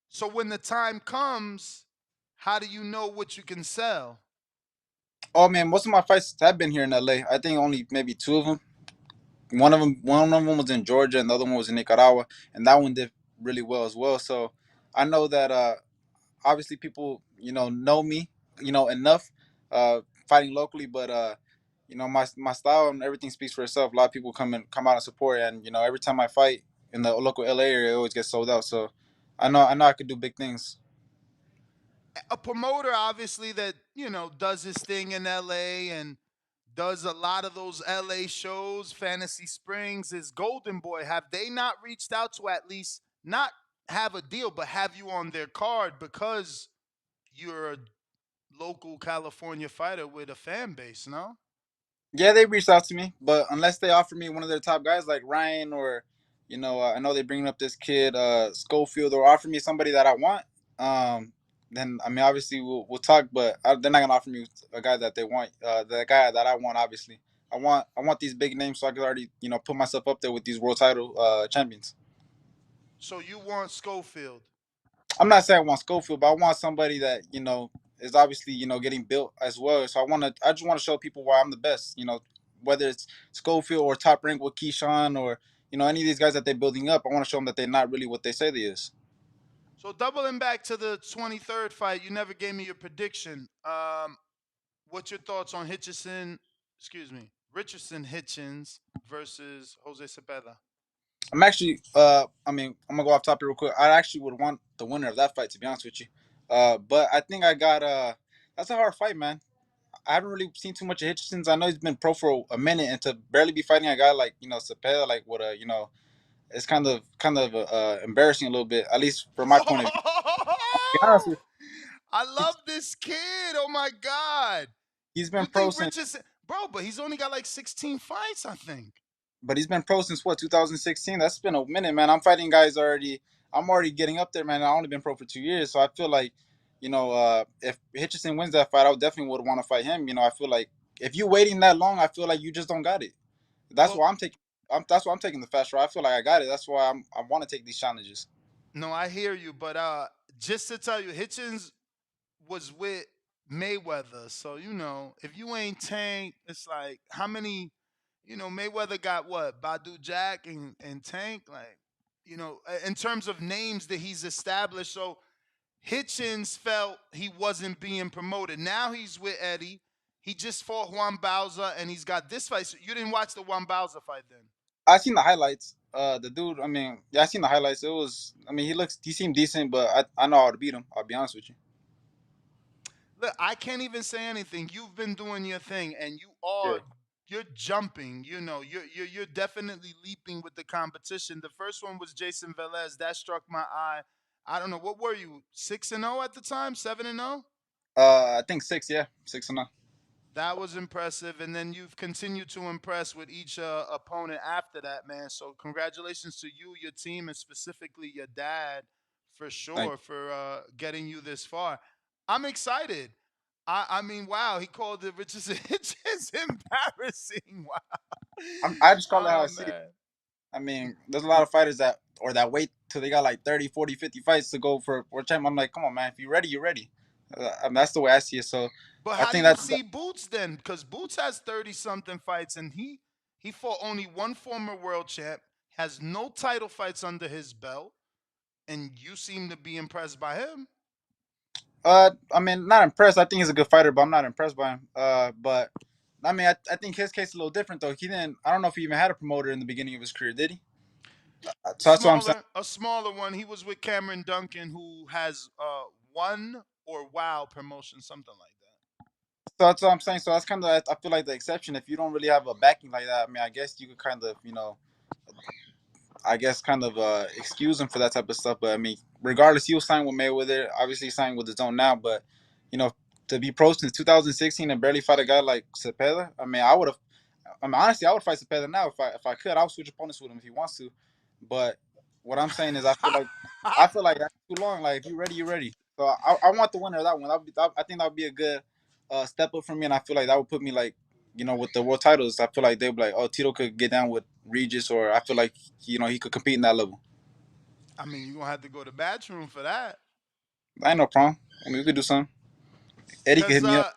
so when the time comes, how do you know what you can sell? Oh man, most of my fights have been here in LA. I think only maybe two of them. One of them was in Georgia, and the other one was in Nicaragua, and that one did really well as well. So I know that obviously people know me enough fighting locally, but my style and everything speaks for itself. A lot of people come out and support, and every time I fight in the local LA area, it always gets sold out. So I know I could do big things. A promoter, obviously, that, does his thing in LA and does a lot of those LA shows, Fantasy Springs, is Golden Boy. Have they not reached out to at least not have a deal, but have you on their card because you're a local California fighter with a fan base, no? Yeah, they reached out to me, but unless they offer me one of their top guys like Ryan, or I know they bringing up this kid Schofield, or offer me somebody that I want, then I mean obviously we'll talk, but they're not gonna offer me a guy that they want, the guy that I want. Obviously, I want these big names so I can already put myself up there with these world title champions. So you want Schofield. I'm not saying I want Schofield, but I want somebody that is obviously getting built as well. So I just want to show people why I'm the best. Whether it's Schofield or Top Rank with Keyshawn, or any of these guys that they're building up. I want to show them that they're not really what they say they is. So doubling back to the 23rd fight, you never gave me your prediction. What's your thoughts on Richardson Hitchens versus Jose Cepeda? I'm actually, I mean, I'm gonna go off topic real quick. I actually would want the winner of that fight, to be honest with you. But I think I got that's a hard fight, man. I haven't really seen too much of Hitchens. I know he's been pro for a minute, and to barely be fighting a guy like Cepeda, like what a it's kind of embarrassing a little bit, at least from my point of view. To be honest with I you, love this kid. Oh my God. he's You been pro think since, Richardson, bro, but he's only got like 16 fights, I think. but he's been pro since what 2016. That's been a minute, man. I'm fighting guys already. I'm already getting up there, man. I only been pro for 2 years, so I feel like, if Hitchison wins that fight, I would definitely would want to fight him. I feel like if you waiting that long, I feel like you just don't got it. That's Well, why I'm taking. That's why I'm taking the fast route. I feel like I got it. That's why I want to take these challenges. no, I hear you, but just to tell you, Hitchens was with Mayweather. So, if you ain't Tank, it's like how many, Mayweather got what? Badu Jack and Tank? Like, in terms of names that he's established. So Hitchens felt he wasn't being promoted. Now he's with Eddie. He just fought Juan Bauza and he's got this fight. So you didn't watch the Juan Bauza fight then? I seen the highlights. The dude, I mean, yeah, I seen the highlights. It was, I mean, he seemed decent, but I know how to beat him. I'll be honest with you. Look, I can't even say anything. You've been doing your thing, and Yeah. you're jumping. You're definitely leaping with the competition. The first one was Jason Velez. That struck my eye. I don't know, what were you, 6-0 at the time, 7-0? I think six. Yeah, 6-0. That was impressive, and then you've continued to impress with each opponent after that, man. So congratulations to you, your team, and specifically your dad, for Thank sure, for getting you this far. I'm excited. I mean, wow, he called it Richardson Hitchens embarrassing. Wow. I just call it how I Oh see it. man. I mean, there's a lot of fighters that wait till they got like 30, 40, 50 fights to go for a champ. I'm like, come on, man. If you're ready, you're ready. I mean, that's the way I see it. So But I how do think you that's see Boots then? Because Boots has 30 something fights and he fought only one former world champ, has no title fights under his belt, and you seem to be impressed by him. I mean, not impressed. I think he's a good fighter, but I'm not impressed by him. But I mean, I think his case is a little different though. He didn't. I don't know if he even had a promoter in the beginning of his career, did he? So that's what I'm saying. A smaller one. He was with Cameron Duncan, who has one or wow promotion, something like that. So that's what I'm saying. So that's kind of I feel like the exception. If you don't really have a backing like that, I mean, I guess you could kind of I guess kind of excuse him for that type of stuff. But I mean, regardless, he was signed with Mayweather. Obviously, signed with his own now. But you know, to be pro since 2016 and barely fight a guy like Cepeda, I mean, I would have. I mean, honestly, I would fight Cepeda now if I could. I would switch opponents with him if he wants to. But what I'm saying is, I feel like that's too long. Like if you're ready, you're ready. So I want the winner of that one. I think that would be a good step up for me, and I feel like that would put me like with the world titles. I feel like they'd be like, oh, Tito could get down with Regis, or I feel like he could compete in that level. I mean, you're gonna have to go to the bathroom for that. I ain't no problem. I mean, we could do something. Eddie could hit Cause me up.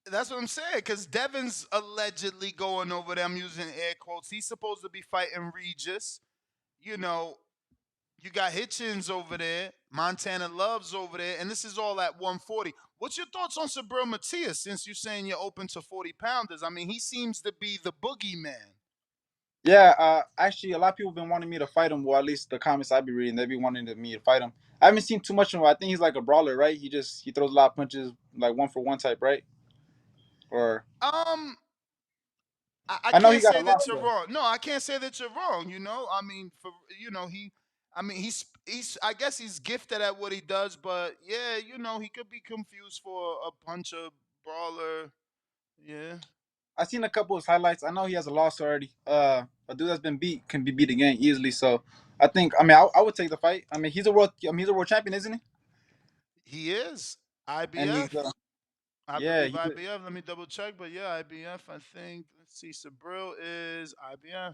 that's what I'm saying. Cause Devin's allegedly going over there. I'm using air quotes. He's supposed to be fighting Regis. You know, you got Hitchens over there, Montana Love's over there, and this is all at 140. What's your thoughts on Sabril Matias, since you're saying you're open to 40 pounders? I mean, he seems to be the boogeyman. Yeah, actually, a lot of people have been wanting me to fight him. Well, at least the comments I be reading, they be wanting me to fight him. I haven't seen too much of him. I think he's like a brawler, right? He throws a lot of punches, like one for one type, right? Or I I know he can't got a say that loss you're though. wrong. No, I can't say that you're wrong. I mean, I mean, I guess he's gifted at what he does, but yeah, he could be confused for a puncher, brawler. Yeah. I seen a couple of his highlights. I know he has a loss already. A dude that's been beat can be beat again easily. So I mean, I would take the fight. I mean, he's a world champion, isn't he? He is And he's IBF. I yeah, believe IBF. Let me double check, but yeah, IBF. I think. Let's see. Sabril is IBF yeah,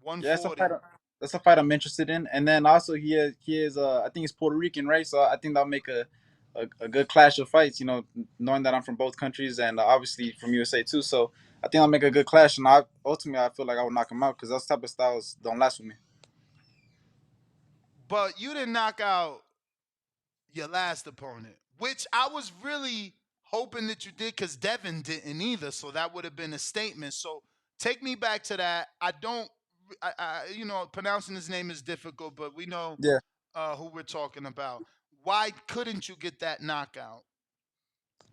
140. that's a fight I'm interested in. And then also he is I think he's Puerto Rican, right? So I think that'll make a good clash of fights. Knowing that I'm from both countries and obviously from USA too. So I think I'll make a good clash. And ultimately I feel like I would knock him out because those type of styles don't last with me. But you didn't knock out your last opponent, which I was really hoping that you did, because Devin didn't either. So that would have been a statement. So take me back to that. I don't, pronouncing his name is difficult, but we know Yeah. who we're talking about. Why couldn't you get that knockout?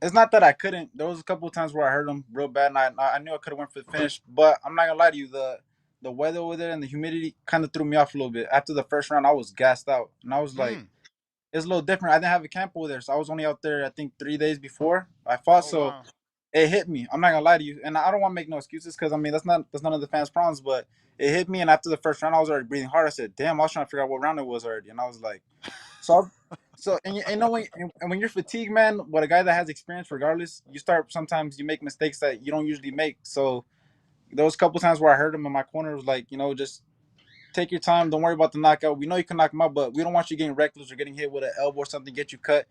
It's not that I couldn't. There was a couple of times where I hurt him real bad, and I knew I could have went for the finish. But I'm not gonna lie to you, the weather over there and the humidity kind of threw me off a little bit. After the first round, I was gassed out, and I was like, Mm. it's a little different. I didn't have a camp over there, so I was only out there I think 3 days before I fought. Oh So wow. it hit me. I'm not gonna lie to you, and I don't want to make no excuses because I mean that's none of the fans' problems. But it hit me, and after the first round, I was already breathing hard. I said, "Damn!" I was trying to figure out what round it was already, and I was like, "So." When you're fatigued, man, what a guy that has experience, regardless, sometimes you make mistakes that you don't usually make. So there was a couple times where I heard him in my corner was like, just take your time. Don't worry about the knockout. We know you can knock him out, but we don't want you getting reckless or getting hit with an elbow or something, get you cut.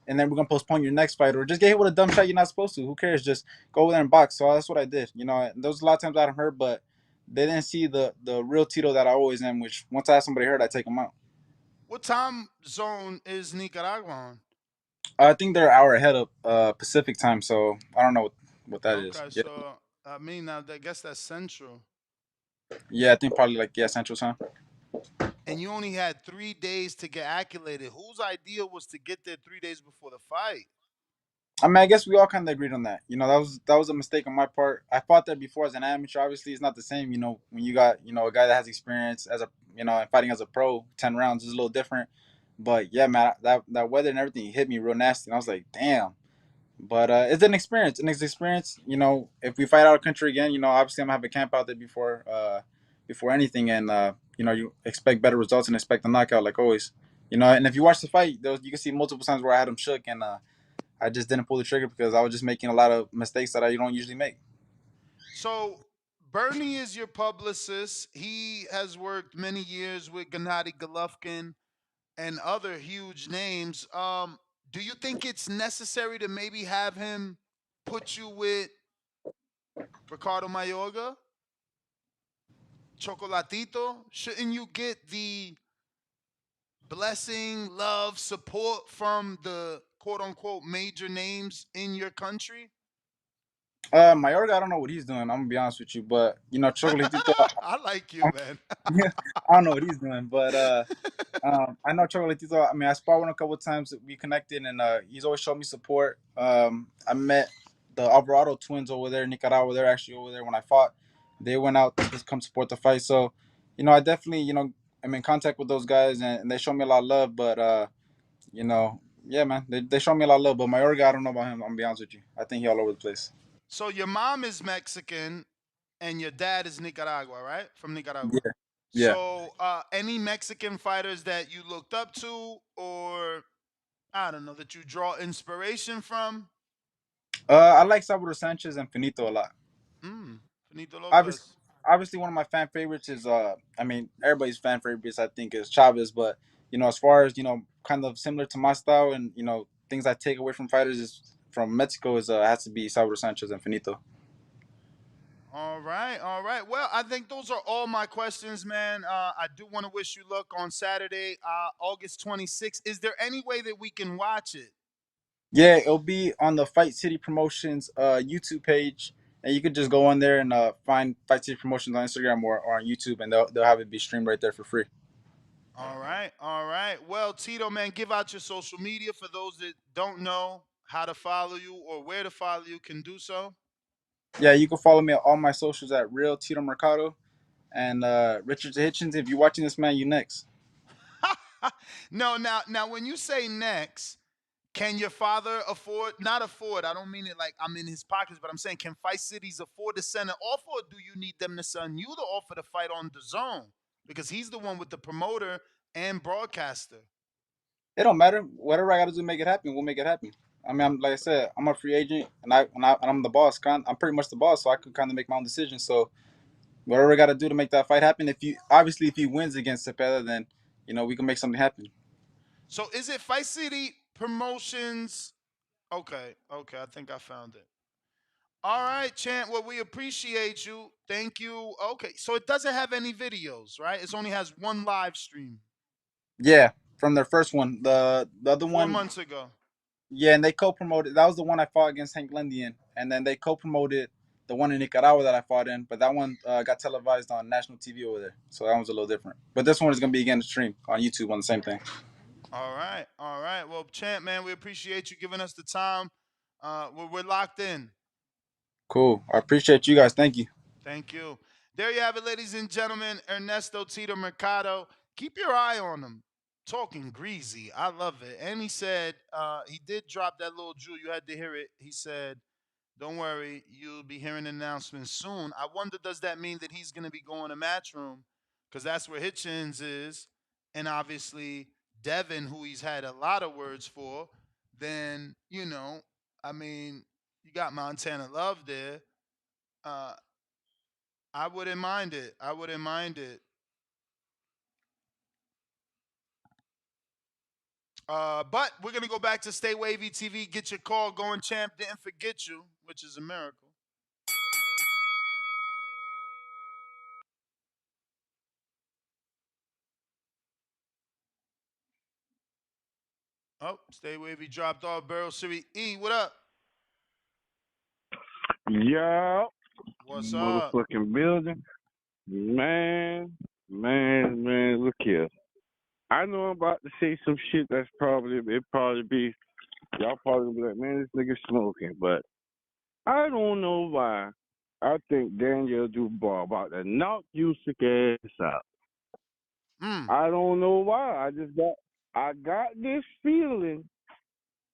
and then we're gonna postpone your next fight, or just get hit with a dumb shot you're not supposed to. Who cares? Just go over there and box. So that's what I did. You know, and there was a lot of times I got hurt, but they didn't see the real Tito that I always am. Which once I have somebody hurt, I take them out. What time zone is Nicaragua on? I think they're an hour ahead of Pacific time, so I don't know what that is. Okay, Yeah, so I mean, I guess that's central. yeah, I think probably like Central time. And you only had 3 days to get acclimated. Whose idea was to get there 3 days before the fight? I mean, I guess we all kind of agreed on that. You know, that was a mistake on my part. I fought there before as an amateur. Obviously, it's not the same. You know, when you got a guy that has experience as a fighting as a pro, 10 rounds is a little different. But yeah, man, that weather and everything hit me real nasty, and I was like, damn. But it's an experience. An experience. You know, if we fight out of country again, obviously I'm gonna have a camp out there before anything, and you expect better results and expect a knockout like always. And if you watch the fight, you can see multiple times where I had him shook, and I just didn't pull the trigger because I was just making a lot of mistakes that I don't usually make. So Bernie is your publicist. He has worked many years with Gennady Golovkin and other huge names. Do you think it's necessary to maybe have him put you with Ricardo Mayorga, Chocolatito? Shouldn't you get the blessing, love, support from the quote unquote major names in your country? Mayorga, I don't know what he's doing. I'm gonna be honest with you, but Chocolatito, I like you, man. I don't know what he's doing, but I know Chocolatito. I mean, I sparred with him a couple of times. We connected, and he's always showed me support. I met the Alvarado twins over there in Nicaragua. They're actually over there when I fought. They went out to come support the fight. So, I definitely, I'm in contact with those guys, and they show me a lot of love. But, yeah, man, they show me a lot of love. But Mayorga, I don't know about him. I'm gonna be honest with you. I think he all over the place. So your mom is Mexican and your dad is Nicaragua, right? From Nicaragua. Yeah, yeah. So any Mexican fighters that you looked up to or I don't know that you draw inspiration from? I like Salvador Sanchez and Finito a lot. Finito Obviously, Lopez. obviously, one of my fan favorites is I mean, everybody's fan favorites I think is Chavez, but as far as kind of similar to my style and things I take away from fighters is from Mexico is has to be Salvador Sanchez and Finito. All right, all right. Well, I think those are all my questions, man. I do want to wish you luck on Saturday, August 26th. Is there any way that we can watch it? Yeah, it'll be on the Fight City Promotions YouTube page, and you could just go on there and find Fight City Promotions on Instagram or on YouTube, and they'll have it be streamed right there for free. All right, all right. Well, Tito, man, give out your social media for those that don't know how to follow you or where to follow you can do so. Yeah, you can follow me on all my socials at Real Tito Mercado and Richard Hitchens. If you're watching this, man, you next. No, now when you say next, can your father afford not afford, I don't mean it like I'm in his pockets, but I'm saying can Fight Cities afford to send an offer or do you need them to send you the offer to fight on the zone? Because he's the one with the promoter and broadcaster. It don't matter. Whatever I got to do to make it happen, we'll make it happen. I mean, like I said, I'm a free agent, and I'm the boss. I'm pretty much the boss, so I could kind of make my own decisions. So whatever I got to do to make that fight happen. If he wins against Cepeda, then we can make something happen. So is it Fight City Promotions? Okay, okay, I think I found it. All right, Chant. Well, we appreciate you. Thank you. Okay, so it doesn't have any videos, right? It only has one live stream. Yeah, from their first one, the other 4 months ago. yeah, and they co-promoted. That was the one I fought against Hank Lendy in, and then they co-promoted the one in Nicaragua that I fought in, but that one got televised on national TV over there, so that one's a little different. But this one is gonna be again streamed on YouTube on the same thing. All right, all right. Well, Champ, man, we appreciate you giving us the time. We're locked in. Cool. I appreciate you guys. Thank you. Thank you. There you have it, ladies and gentlemen. Ernesto Tito Mercado. Keep your eye on him. Talking greasy. I love it. And he said he did drop that little jewel. You had to hear it. He said, don't worry, you'll be hearing an announcement soon. I wonder, does that mean that he's going to be going to Matchroom? Because that's where Hitchens is. And obviously, Devin, who he's had a lot of words for. Then, I mean, you got Montana Love there. I wouldn't mind it. I wouldn't mind it. But we're gonna go back to Stay Wavy TV. Get your call going, champ. Didn't forget you, which is a miracle. Oh, Stay Wavy dropped off. Barrel City E, what up? Yo, What's up? motherfucking building. Man, look here. I know I'm about to say some shit that's y'all probably be like, man, this nigga smoking, but I don't know why. I think Daniel Dubois about to knock Usyk ass out. I don't know why. I got this feeling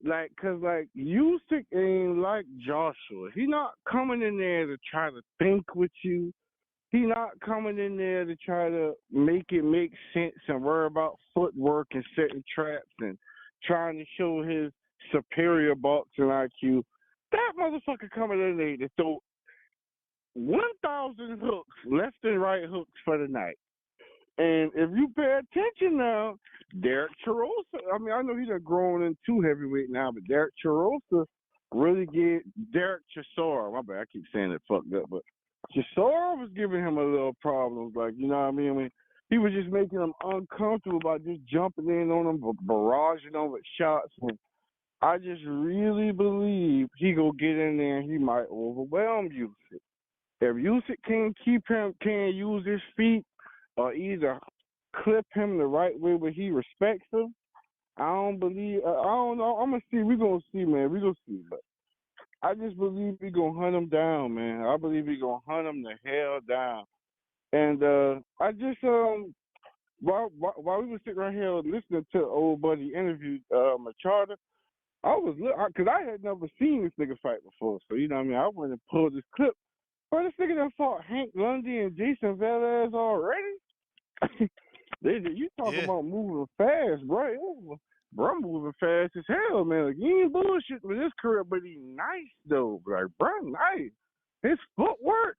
like, cause like Usyk ain't like Joshua. He not coming in there to try to think with you. He not coming in there to try to make it make sense and worry about footwork and setting traps and trying to show his superior boxing IQ. That motherfucker coming in there to throw 1,000 hooks, left and right hooks for the night. And if you pay attention now, Derek Chirosa, I mean, I know he's grown into heavyweight now, but Derek Chirosa really get Derek Chisora. My bad, I keep saying it fucked up, but Chisora was giving him a little problems. Like, you know what I mean? He was just making him uncomfortable by just jumping in on him, barraging him with shots. And I just really believe he go get in there and he might overwhelm Usyk. If Usyk can't use his feet, or either clip him the right way where he respects him, I don't know. I'm going to see. We're going to see, man. We're going to see. But I just believe we're going to hunt him down, man. I believe we're going to hunt him the hell down. And I just, while we were sitting right here listening to old buddy interview Machado, because I had never seen this nigga fight before. So, you know what I mean? I went and pulled this clip. Bro, this nigga done fought Hank Lundy and Jason Velez already? You talking about moving fast, bro. Bro, moving fast as hell, man. Like, he ain't bullshit with his career, but he nice, though. Like, bro, nice. His footwork,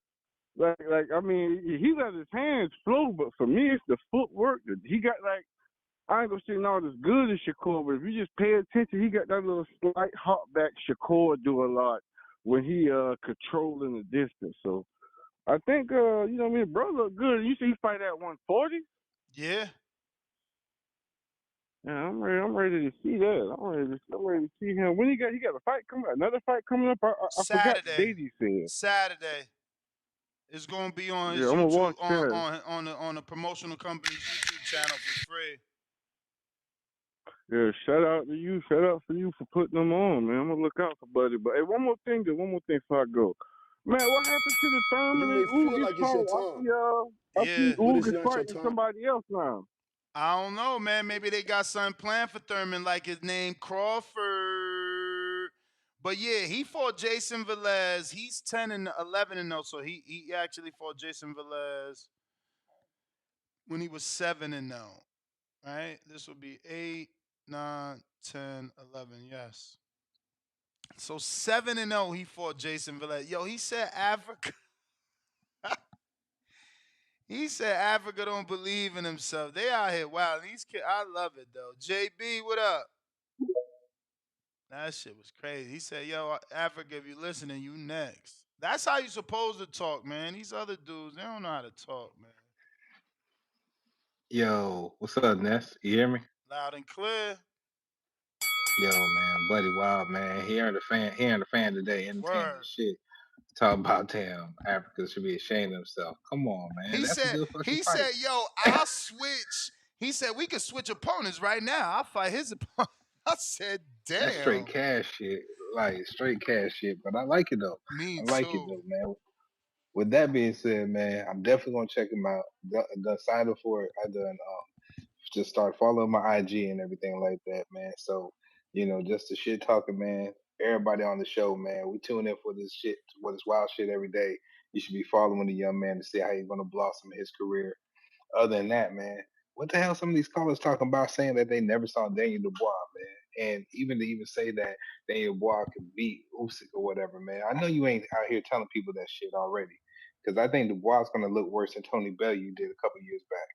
I mean, he let his hands flow, but for me, it's the footwork. He got, like, I ain't gonna say not as good as Shakur, but if you just pay attention, he got that little slight hop back Shakur do a lot when he controlling the distance. So I think, you know what I mean, bro look good. You see he fight at 140? Yeah. Yeah, I'm ready to see that. I'm ready to see him. When he got a fight another fight coming up. I forgot the date he said. Saturday. It's gonna be on his Yeah, I'm gonna YouTube watch that. on the promotional company's YouTube channel for free. Yeah, shout out to you. Shout out for you for putting them on, man. I'm gonna look out for Buddy. But hey, one more thing before I go. Man, what happened to the You Thurman may and feel Ugas like it's fight? your time, I see but it's Ugas not your fighting time. somebody else now. I don't know, man. Maybe they got something planned for Thurman, like his name Crawford. But yeah, he fought Jason Velez. He's 10-11-0, so he actually fought Jason Velez when he was 7-0. Right? This would be 8, 9, 10, 11. Yes. So 7-0, he fought Jason Velez. Yo, he said Africa. He said Africa don't believe in himself. They out here wow. These kids, I love it though. JB, what up? That shit was crazy. He said, "Yo, Africa, if you listening, you next." That's how you supposed to talk, man. These other dudes, they don't know how to talk, man. Yo, what's up, Ness? You hear me? Loud and clear. Yo, man, Buddy Wild, man. Hearing the fan today, entertaining Word. shit. Talking about damn Africa should be ashamed of himself. Come on, man. He That's a said, good fucking fight. "Yo, I'll switch." He said, "We could switch opponents right now. I'll fight his opponent." I said, That's straight "Damn." cash shit. Like straight cash shit. But I like it though. Me I like it too. though, man. With that being said, man, I'm definitely gonna check him out. Done signed up for it. I done just start following my IG and everything like that, man. So, just the shit talking, man. Everybody on the show, man. We tune in for this shit, for this wild shit every day. You should be following the young man to see how he's gonna blossom in his career. Other than that, man, what the hell some of these callers talking about saying that they never saw Daniel Dubois, man, and even to even say that Daniel Dubois could beat Usyk or whatever, man. I know you ain't out here telling people that shit already, because I think Dubois is gonna look worse than Tony Bellew did a couple years back.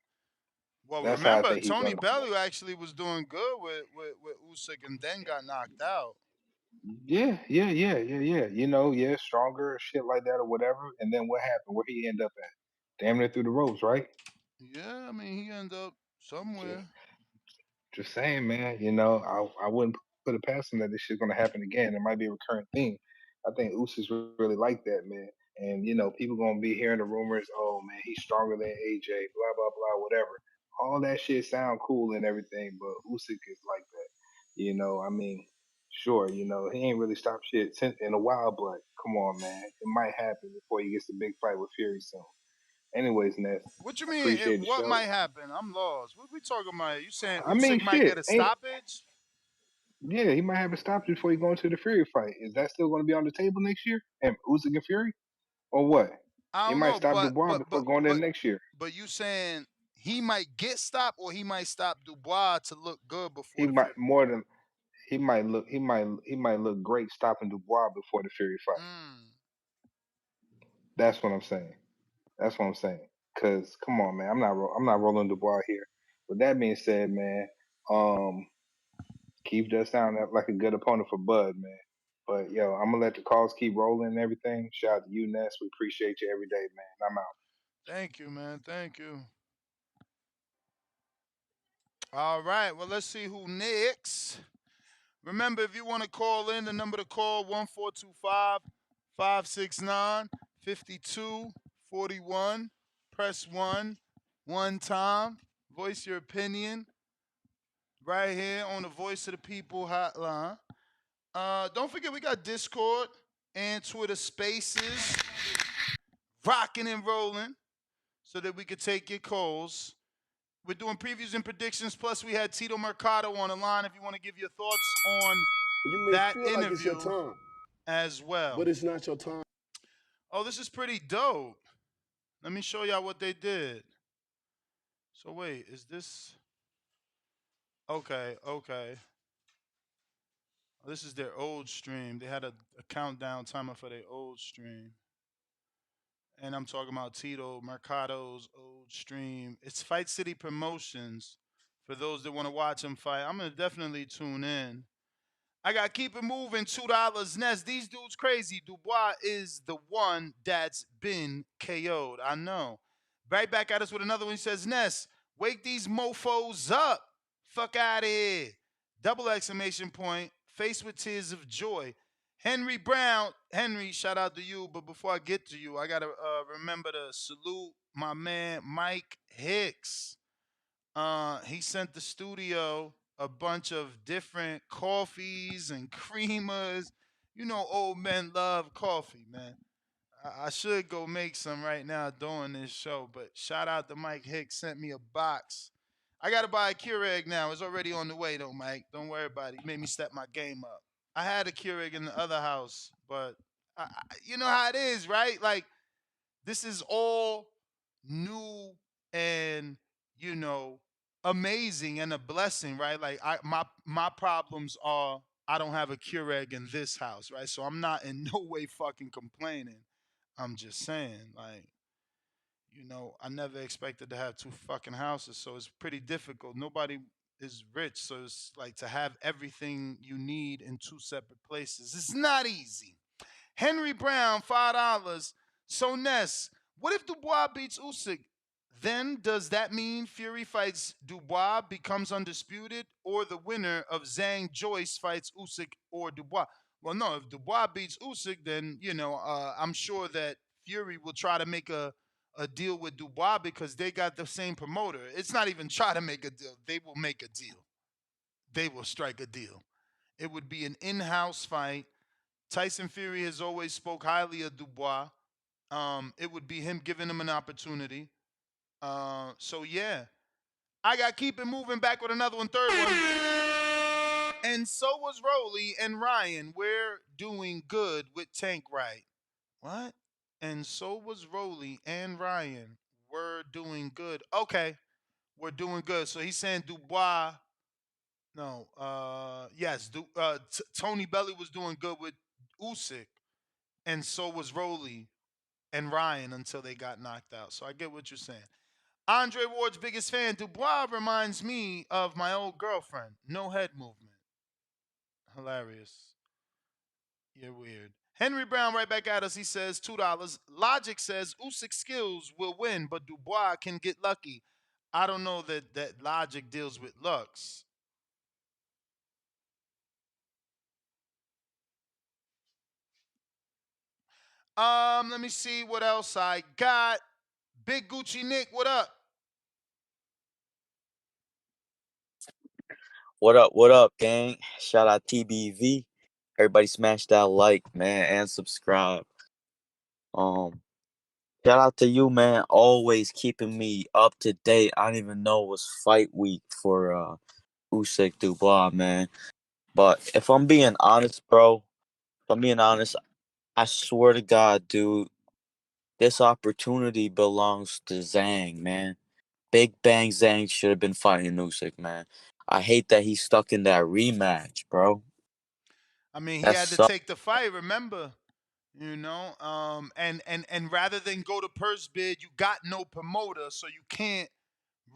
Well, That's how I remember think he's Tony gonna. Bellew actually was doing good with Usyk and then got knocked out. Yeah. You know, yeah, stronger, shit like that or whatever. And then what happened? Where he end up at? Damn near through the ropes, right? Yeah, I mean he ended up somewhere. Just saying, man. You know, I wouldn't put it past him that this shit's gonna happen again. It might be a recurrent thing. I think Usyk's really like that, man. And you know, people gonna be hearing the rumors. Oh man, he's stronger than AJ. Blah blah blah, whatever. All that shit sound cool and everything, but Usyk is like that. You know, I mean, sure, you know, he ain't really stopped shit since in a while, but come on, man, it might happen before he gets the big fight with Fury soon. Anyways, Ness, What you mean? appreciate the What show. might happen? I'm lost. What we talking about? You saying I mean, Usyk might get shit, a ain't stoppage? yeah, he might have a stoppage before he go into the Fury fight. Is that still going to be on the table next year? And Usyk and Fury, or what? I He don't might know, stop Dubois before going in next year. but you saying he might get stopped or he might stop Dubois to look good before He the might Fury. more than he might look great stopping Dubois before the Fury fight. That's what I'm saying. That's what I'm saying. Cause come on, man, I'm not rolling Dubois here. With that being said, man, um, Keith does sound like a good opponent for Bud, man. But yo, I'm gonna let the calls keep rolling and everything. Shout out to you, Ness. We appreciate you every day, man. I'm out. Thank you, man. Thank you. All right. Well, let's see who next. Remember, if you want to call in, the number to call 1-425-569-5241. Press 1 time. Voice your opinion right here on the Voice of the People hotline. Don't forget we got Discord and Twitter Spaces rocking and rolling so that we could take your calls. We're doing previews and predictions. Plus, we had Tito Mercado on the line if you want to give your thoughts on You may that feel like it's your interview time, as well. but it's not your time. Oh, this is pretty dope. Let me show y'all what they did. So wait, is this okay? Okay. This is their old stream. They had a countdown timer for their old stream. And I'm talking about Tito Mercado's old stream. It's Fight City Promotions. For those that want to watch him fight, I'm gonna definitely tune in. I got keep it moving. $2 Ness. These dudes crazy. Dubois is the one that's been KO'd. I know. Right back at us with another one. He says, Ness, wake these mofos up. Fuck out of here. Double exclamation point. Face with tears of joy. Henry Brown. Henry, shout out to you. But before I get to you, I got to remember to salute my man, Mike Hicks. He sent the studio a bunch of different coffees and creamers. You know, old men love coffee, man. I should go make some right now during this show, but shout out to Mike Hicks, sent me a box. I gotta buy a Keurig now. It's already on the way though, Mike. Don't worry about it. You made me step my game up. I had a Keurig in the other house, but you know how it is, right? Like this is all new and you know amazing and a blessing, right? Like my problems are I don't have a Keurig in this house, right? So I'm not in no way fucking complaining. I'm just saying, like, I never expected to have two fucking houses, so it's pretty difficult. Nobody is rich, so it's like to have everything you need in two separate places. It's not easy. Henry Brown, $5. So Ness, what if Dubois beats Usyk? Then does that mean Fury fights Dubois becomes undisputed, or the winner of Zhang Joyce fights Usyk or Dubois? Well, no. If Dubois beats Usyk, then I'm sure that Fury will try to make a deal with Dubois because they got the same promoter. It's not even try to make a deal; they will make a deal. They will strike a deal. It would be an in-house fight. Tyson Fury has always spoke highly of Dubois. It would be him giving him an opportunity. So yeah, I got keep it moving back with another one, third one. And so was Rolly and Ryan. We're doing good with Tank Right. What? And so was Rolly and Ryan. We're doing good. Okay, we're doing good. So he's saying Dubois. No, yes, Tony Belly was doing good with Usyk, and so was Rolly and Ryan until they got knocked out. So I get what you're saying. Andre Ward's biggest fan. Dubois reminds me of my old girlfriend. No head movement. Hilarious. You're weird. Henry Brown right back at us. He says $2. Logic says Usyk skills will win, but Dubois can get lucky. I don't know that Logic deals with lucks. Let me see what else I got. Big Gucci Nick, what up? What up, gang? Shout out TBV. Everybody smash that like, man, and subscribe. Um, Shout out to you, man. Always keeping me up to date. I didn't even know it was fight week for Usyk Dubois, man. But if I'm being honest, bro, if I'm being honest, I swear to God, dude, this opportunity belongs to Zhang, man. Big Bang Zhang should have been fighting Usyk, man. I hate that he's stuck in that rematch, bro. I mean, he That had to sucks. take the fight, remember? And rather than go to purse bid, you got no promoter, so you can't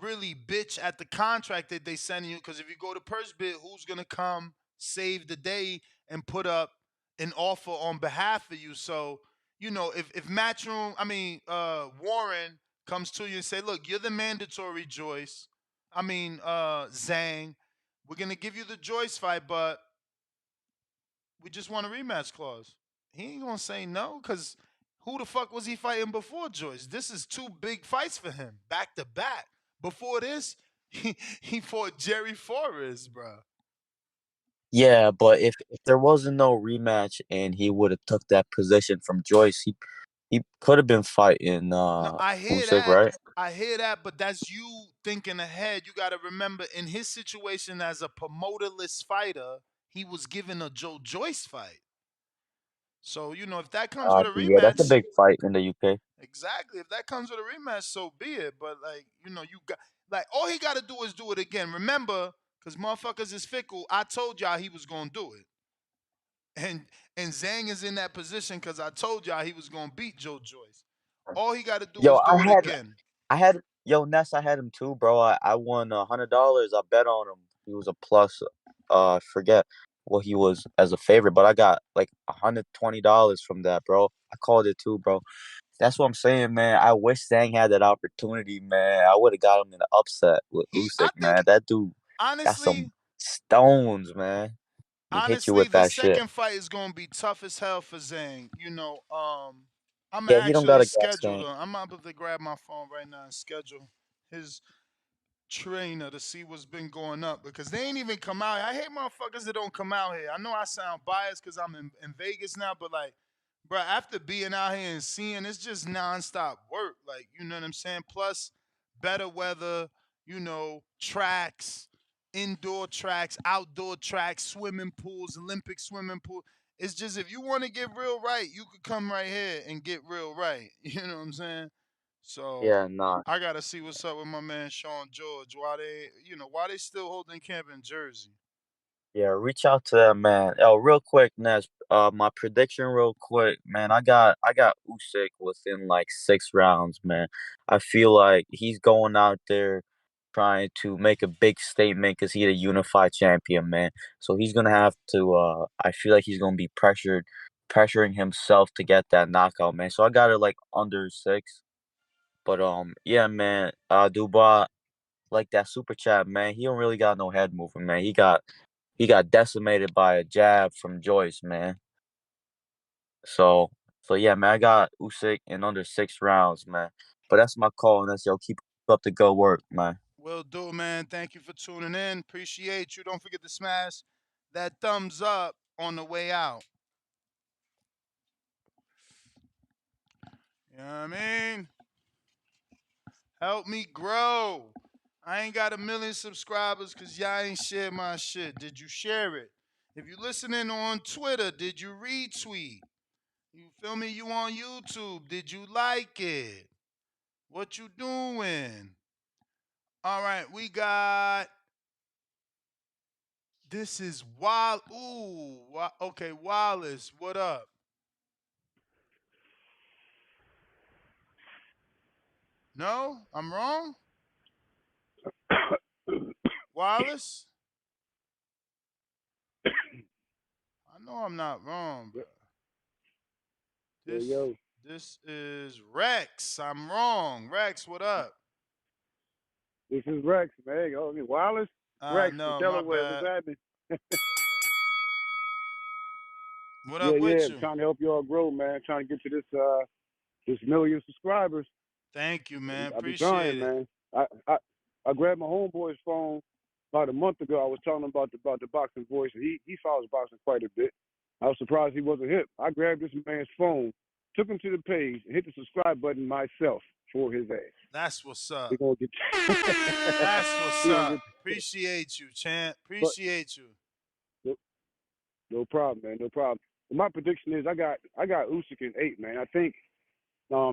really bitch at the contract that they send you. Because if you go to purse bid, who's gonna come save the day and put up an offer on behalf of you? So if Matchroom, Warren comes to you and say, look, you're the mandatory Joyce. Zhang, we're gonna give you the Joyce fight, but we just want a rematch clause. He ain't gonna say no, because who the fuck was he fighting before Joyce? This is two big fights for him, back to back. Before this, he fought Jerry Forrest, bro. Yeah, but if there wasn't no rematch and he would have took that position from Joyce, he could have been fighting No, I hear Usyk, that. right? I hear that, but that's you thinking ahead. You got to remember, in his situation as a promoterless fighter, he was given a Joe Joyce fight. So, if that comes with a Yeah, that's a rematch, big fight in the UK. exactly. If that comes with a rematch, so be it. But you got all he got to do is do it again. Remember, because motherfuckers is fickle. I told y'all he was gonna do it, and Zhang is in that position because I told y'all he was gonna beat Joe Joyce. All he got to do Yo, is do it again. Ness, I had him too, bro. I won $100. I bet on him. He was a plus. I forget what he was as a favorite, but I got like $120 from that, bro. I called it too, bro. That's what I'm saying, man. I wish Zhang had that opportunity, man. I would have got him in the upset with I Usyk, think man. That dude got honestly, some stones, man. He hit you honestly, with the that shit. second fight is gonna be tough as hell for Zhang. I'm gonna Yeah, he don't actually got a gas schedule tank. them. I'm about to grab my phone right now and schedule his trainer to see what's been going up, because they ain't even come out. I hate motherfuckers that don't come out here. I know I sound biased because I'm in Vegas now, but like, bro, after being out here and seeing, it's just nonstop work. Like, you know what I'm saying? Plus, better weather, tracks, indoor tracks, outdoor tracks, swimming pools, Olympic swimming pool. It's just, if you want to get real right, you could come right here and get real right. You know what I'm saying? So Yeah, nah. I gotta see what's up with my man Sean George. Why they still holding camp in Jersey? Yeah, reach out to that man. Oh, real quick, Ness. My prediction, real quick, man. I got Usyk within like 6 rounds, man. I feel like he's going out there trying to make a big statement because he's a unified champion, man. So he's gonna have to. I feel like he's gonna be pressuring himself to get that knockout, man. So I got it like under 6. But yeah, man. Dubois, like that super chat, man. He don't really got no head movement, man. He got decimated by a jab from Joyce, man. So so yeah, man, I got Usyk in under 6 rounds, man. But that's my call, and that's yo, keep up the good work, man. Will do, man. Thank you for tuning in. Appreciate you. Don't forget to smash that thumbs up on the way out. You know what I mean? Help me grow. I ain't got 1 million subscribers because y'all ain't shared my shit. Did you share it? If you listening on Twitter, did you retweet? You feel me? You on YouTube? Did you like it? What you doing? All right, we got. This is Wild. Ooh, okay, Wallace. What up? No, I'm wrong. Wallace? I know I'm not wrong, bro. Yo, This yo. this is Rex. I'm wrong. Rex, what up? This is Rex, man. Oh, Wallace? Rex from No, my Delaware. What's bad. happening? What Yeah, up yeah. with I'm you? trying to help you all grow, man. Trying to get to this million subscribers. Thank you, man. I've been Appreciate trying, it. man. I grabbed my homeboy's phone about a month ago. I was telling him about the boxing voice, and he follows boxing quite a bit. I was surprised he wasn't hip. I grabbed this man's phone, took him to the page, and hit the subscribe button myself for his ass. That's what's up. We're gonna get That's what's we gonna up. get Appreciate you, champ. but Appreciate you. no problem, man. No problem. But my prediction is I got Usyk in 8, man. I think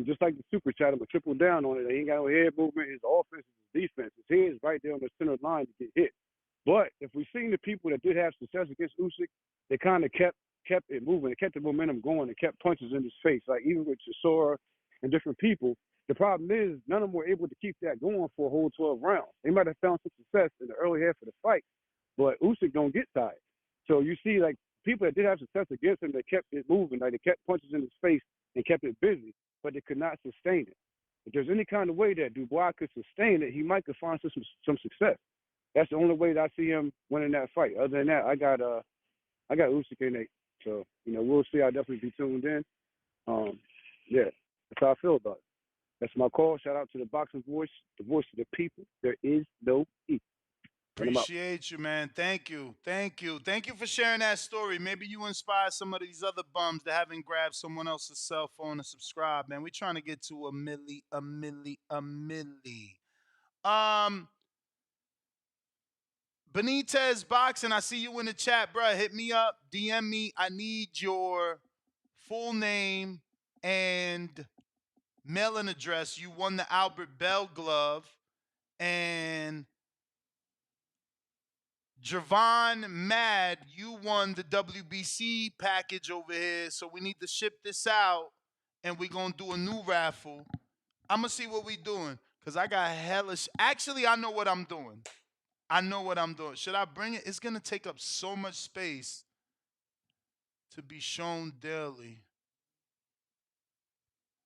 just like the super chat, I'm gonna triple down on it. He ain't got no head movement. His offense is his defense. His head is right there on the center line to get hit. But if we've seen the people that did have success against Usyk, they kind of kept it moving. They kept the momentum going. They kept punches in his face. Like even with Chisora and different people, the problem is none of them were able to keep that going for a whole 12 rounds. They might have found some success in the early half of the fight, but Usyk don't get tired. So you see, like people that did have success against him, they kept it moving. Like they kept punches in his face and kept it busy, but they could not sustain it. If there's any kind of way that Dubois could sustain it, he might could find some success. That's the only way that I see him winning that fight. Other than that, I got Usyk in 8. So we'll see. I'll definitely be tuned in. Yeah, that's how I feel about it. That's my call. Shout out to the boxing voice, the voice of the people. There is no equal. Appreciate you, man. Thank you. Thank you. Thank you for sharing that story. Maybe you inspire some of these other bums that haven't grabbed someone else's cell phone to subscribe, man. We're trying to get to a milli. Benitez Boxing, I see you in the chat, bro. Hit me up. DM me. I need your full name and mailing address. You won the Albert Bell glove. And Javon Mad, you won the WBC package over here. So we need to ship this out. And we're going to do a new raffle. I'm going to see what we doing. Because I got hellish. Actually, I know what I'm doing. Should I bring it? It's going to take up so much space to be shown daily.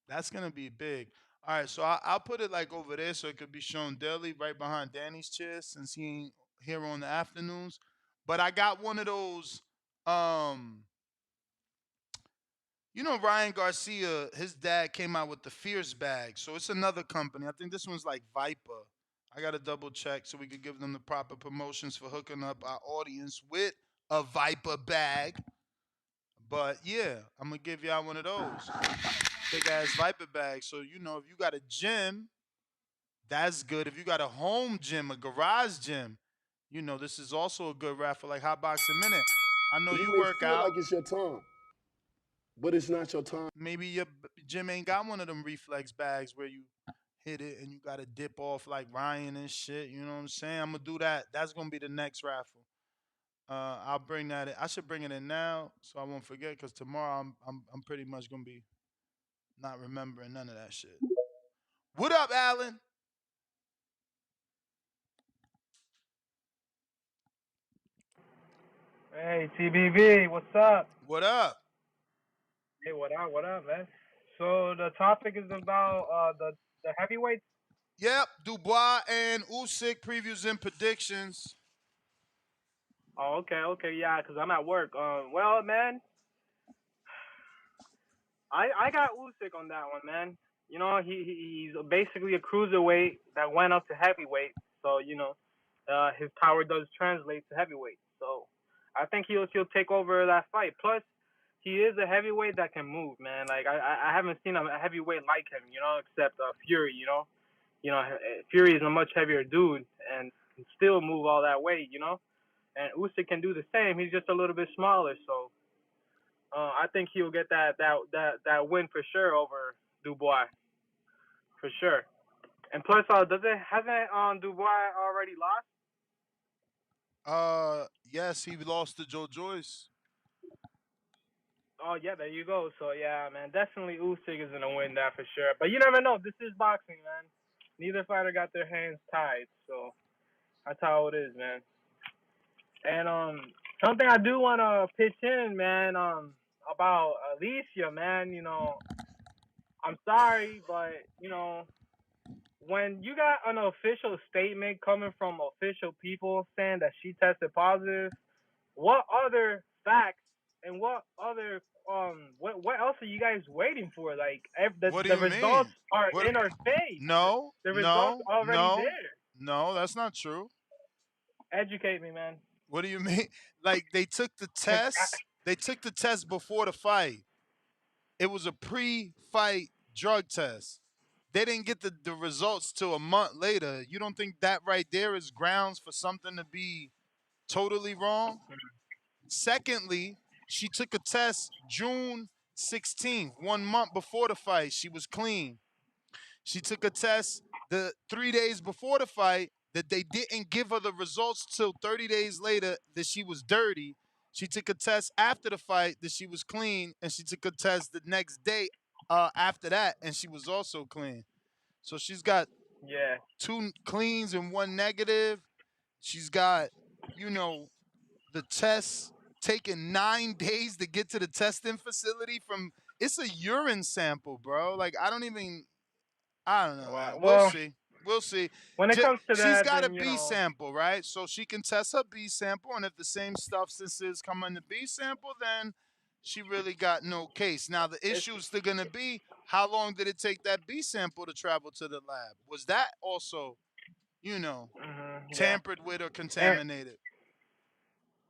That's going to be big. All right, so I'll put it like over there so it could be shown daily right behind Danny's chair since he ain't here on the afternoons. But I got one of those, Ryan Garcia, his dad came out with the Fierce bag. So it's another company. I think this one's like Viper. I got to double check so we could give them the proper promotions for hooking up our audience with a Viper bag. But yeah, I'm going to give y'all one of those. Big ass Viper bag. So, if you got a gym, that's good. If you got a home gym, a garage gym, this is also a good raffle like Hot Boxing Minute. I know You you may work feel out. like it's your time, but it's not your time. Maybe your gym ain't got one of them reflex bags where you hit it and you got to dip off like Ryan and shit. You know what I'm saying? I'm going to do that. That's going to be the next raffle. I'll bring that in. I should bring it in now so I won't forget because tomorrow I'm pretty much going to be not remembering none of that shit. What up, Alan? Hey, TBV, what's up? What up? Hey, what up, man? So the topic is about the heavyweights. Yep, Dubois and Usyk previews and predictions. Oh, okay, yeah, because I'm at work. Well, man, I got Usyk on that one, man. He's basically a cruiserweight that went up to heavyweight, so his power does translate to heavyweight. So I think he'll take over that fight. Plus, he is a heavyweight that can move, man. Like I haven't seen a heavyweight like him, except Fury. Fury is a much heavier dude and can still move all that weight. And Usyk can do the same. He's just a little bit smaller, so I think he'll get that win for sure over Dubois, for sure. And plus, hasn't Dubois already lost? Yes, he lost to Joe Joyce. Oh yeah, there you go. So yeah, man, definitely Usyk is gonna win that for sure. But you never know. This is boxing, man. Neither fighter got their hands tied, so That's how it is, man. And something I do want to pitch in, man. About Alicia, man. I'm sorry, but when you got an official statement coming from official people saying that she tested positive, what other facts and what other what else are you guys waiting for? Like What do the you results mean? are What? in our face. No, The results no, already no, there. no. That's not true. Educate me, man. What do you mean? Like they took the 'Cause test. They took the test before the fight. It was a pre-fight drug test. They didn't get the results till a month later. You don't think that right there is grounds for something to be totally wrong? Secondly, she took a test June 16th, 1 month before the fight. She was clean. She took a test the 3 days before the fight that they didn't give her the results till 30 days later that she was dirty. She took a test after the fight that she was clean, and she took a test the next day after that, and she was also clean. So she's got yeah, 2 cleans and 1 negative. She's got, you know, the test taking 9 days to get to the testing facility from. It's a urine sample, bro. Like I don't know, man. We'll well, see. We'll see. when it comes to She's that, got a then B sample, right? So she can test her B sample, and if the same substances come in the B sample, then she really got no case. Now the it's issue is still gonna be how long did it take that B sample to travel to the lab? Was that also, yeah. tampered with or And contaminated?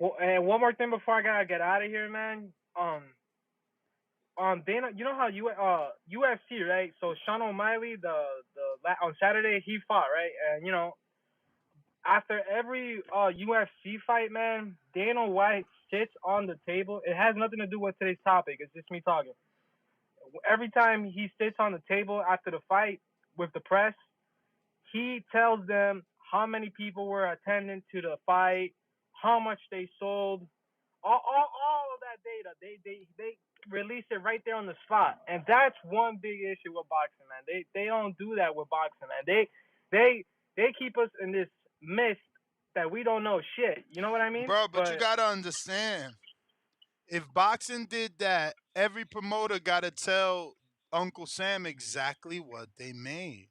well, and one more thing before I gotta get out of here, man. Dana, you know how UFC, right? So Sean O'Malley, on Saturday he fought, right? And after every UFC fight, man, Dana White sits on the table. It has nothing to do with today's topic. It's just me talking. Every time he sits on the table after the fight with the press, he tells them how many people were attending to the fight, how much they sold, all of that data. They release it right there on the spot, and that's one big issue with boxing, man. They don't do that with boxing, man. They keep us in this mist that we don't know shit. You know what I mean? Bro, but you But gotta understand, if boxing did that, every promoter gotta tell Uncle Sam exactly what they made.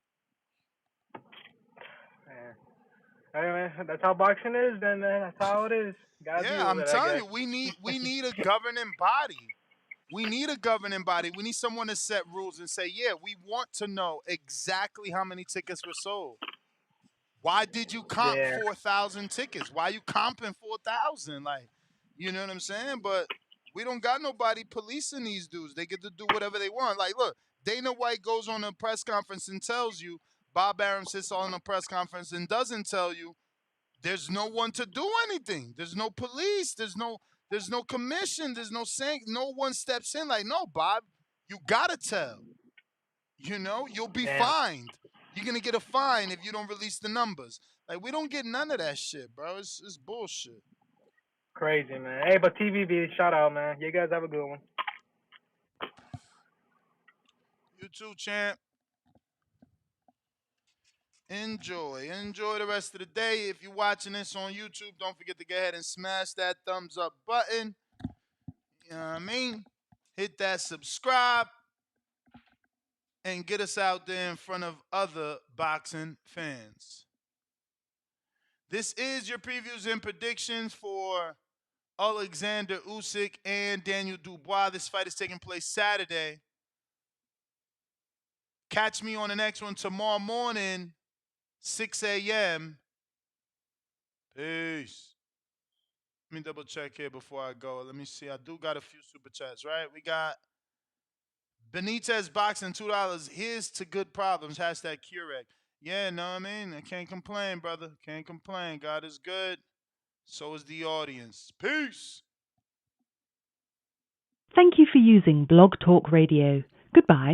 that's how boxing is. Then that's how it is. Gotta Yeah, deal with I'm it, I telling guess. you, we need a governing body. We need a governing body. We need someone to set rules and say, yeah, we want to know exactly how many tickets were sold. Why did you comp Yeah. 4,000 tickets? Why you comping 4,000? Like, you know what I'm saying? But we don't got nobody policing these dudes. They get to do whatever they want. Like, look, Dana White goes on a press conference and tells you. Bob Arum sits on a press conference and doesn't tell you. There's no one to do anything. There's no police. There's no commission. There's no saying. No one steps in. Like, no, Bob, you gotta tell. You'll be Damn. fined. You're gonna get a fine if you don't release the numbers. Like, we don't get none of that shit, bro. It's bullshit. Crazy, man. Hey, but TVB, shout out, man. You guys have a good one. You too, champ. Enjoy the rest of the day. If you're watching this on YouTube, don't forget to go ahead and smash that thumbs up button. You know what I mean? Hit that subscribe and get us out there in front of other boxing fans. This is your previews and predictions for Oleksandr Usyk and Daniel Dubois. This fight is taking place Saturday. Catch me on the next one tomorrow morning, 6 a.m. Peace. Let me double check here before I go. Let me see. I do got a few super chats, right? We got Benitez Boxing, $2. Here's to good problems. Hashtag Curec. Yeah, know what I mean? I can't complain, brother. Can't complain. God is good. So is the audience. Peace. Thank you for using Blog Talk Radio. Goodbye.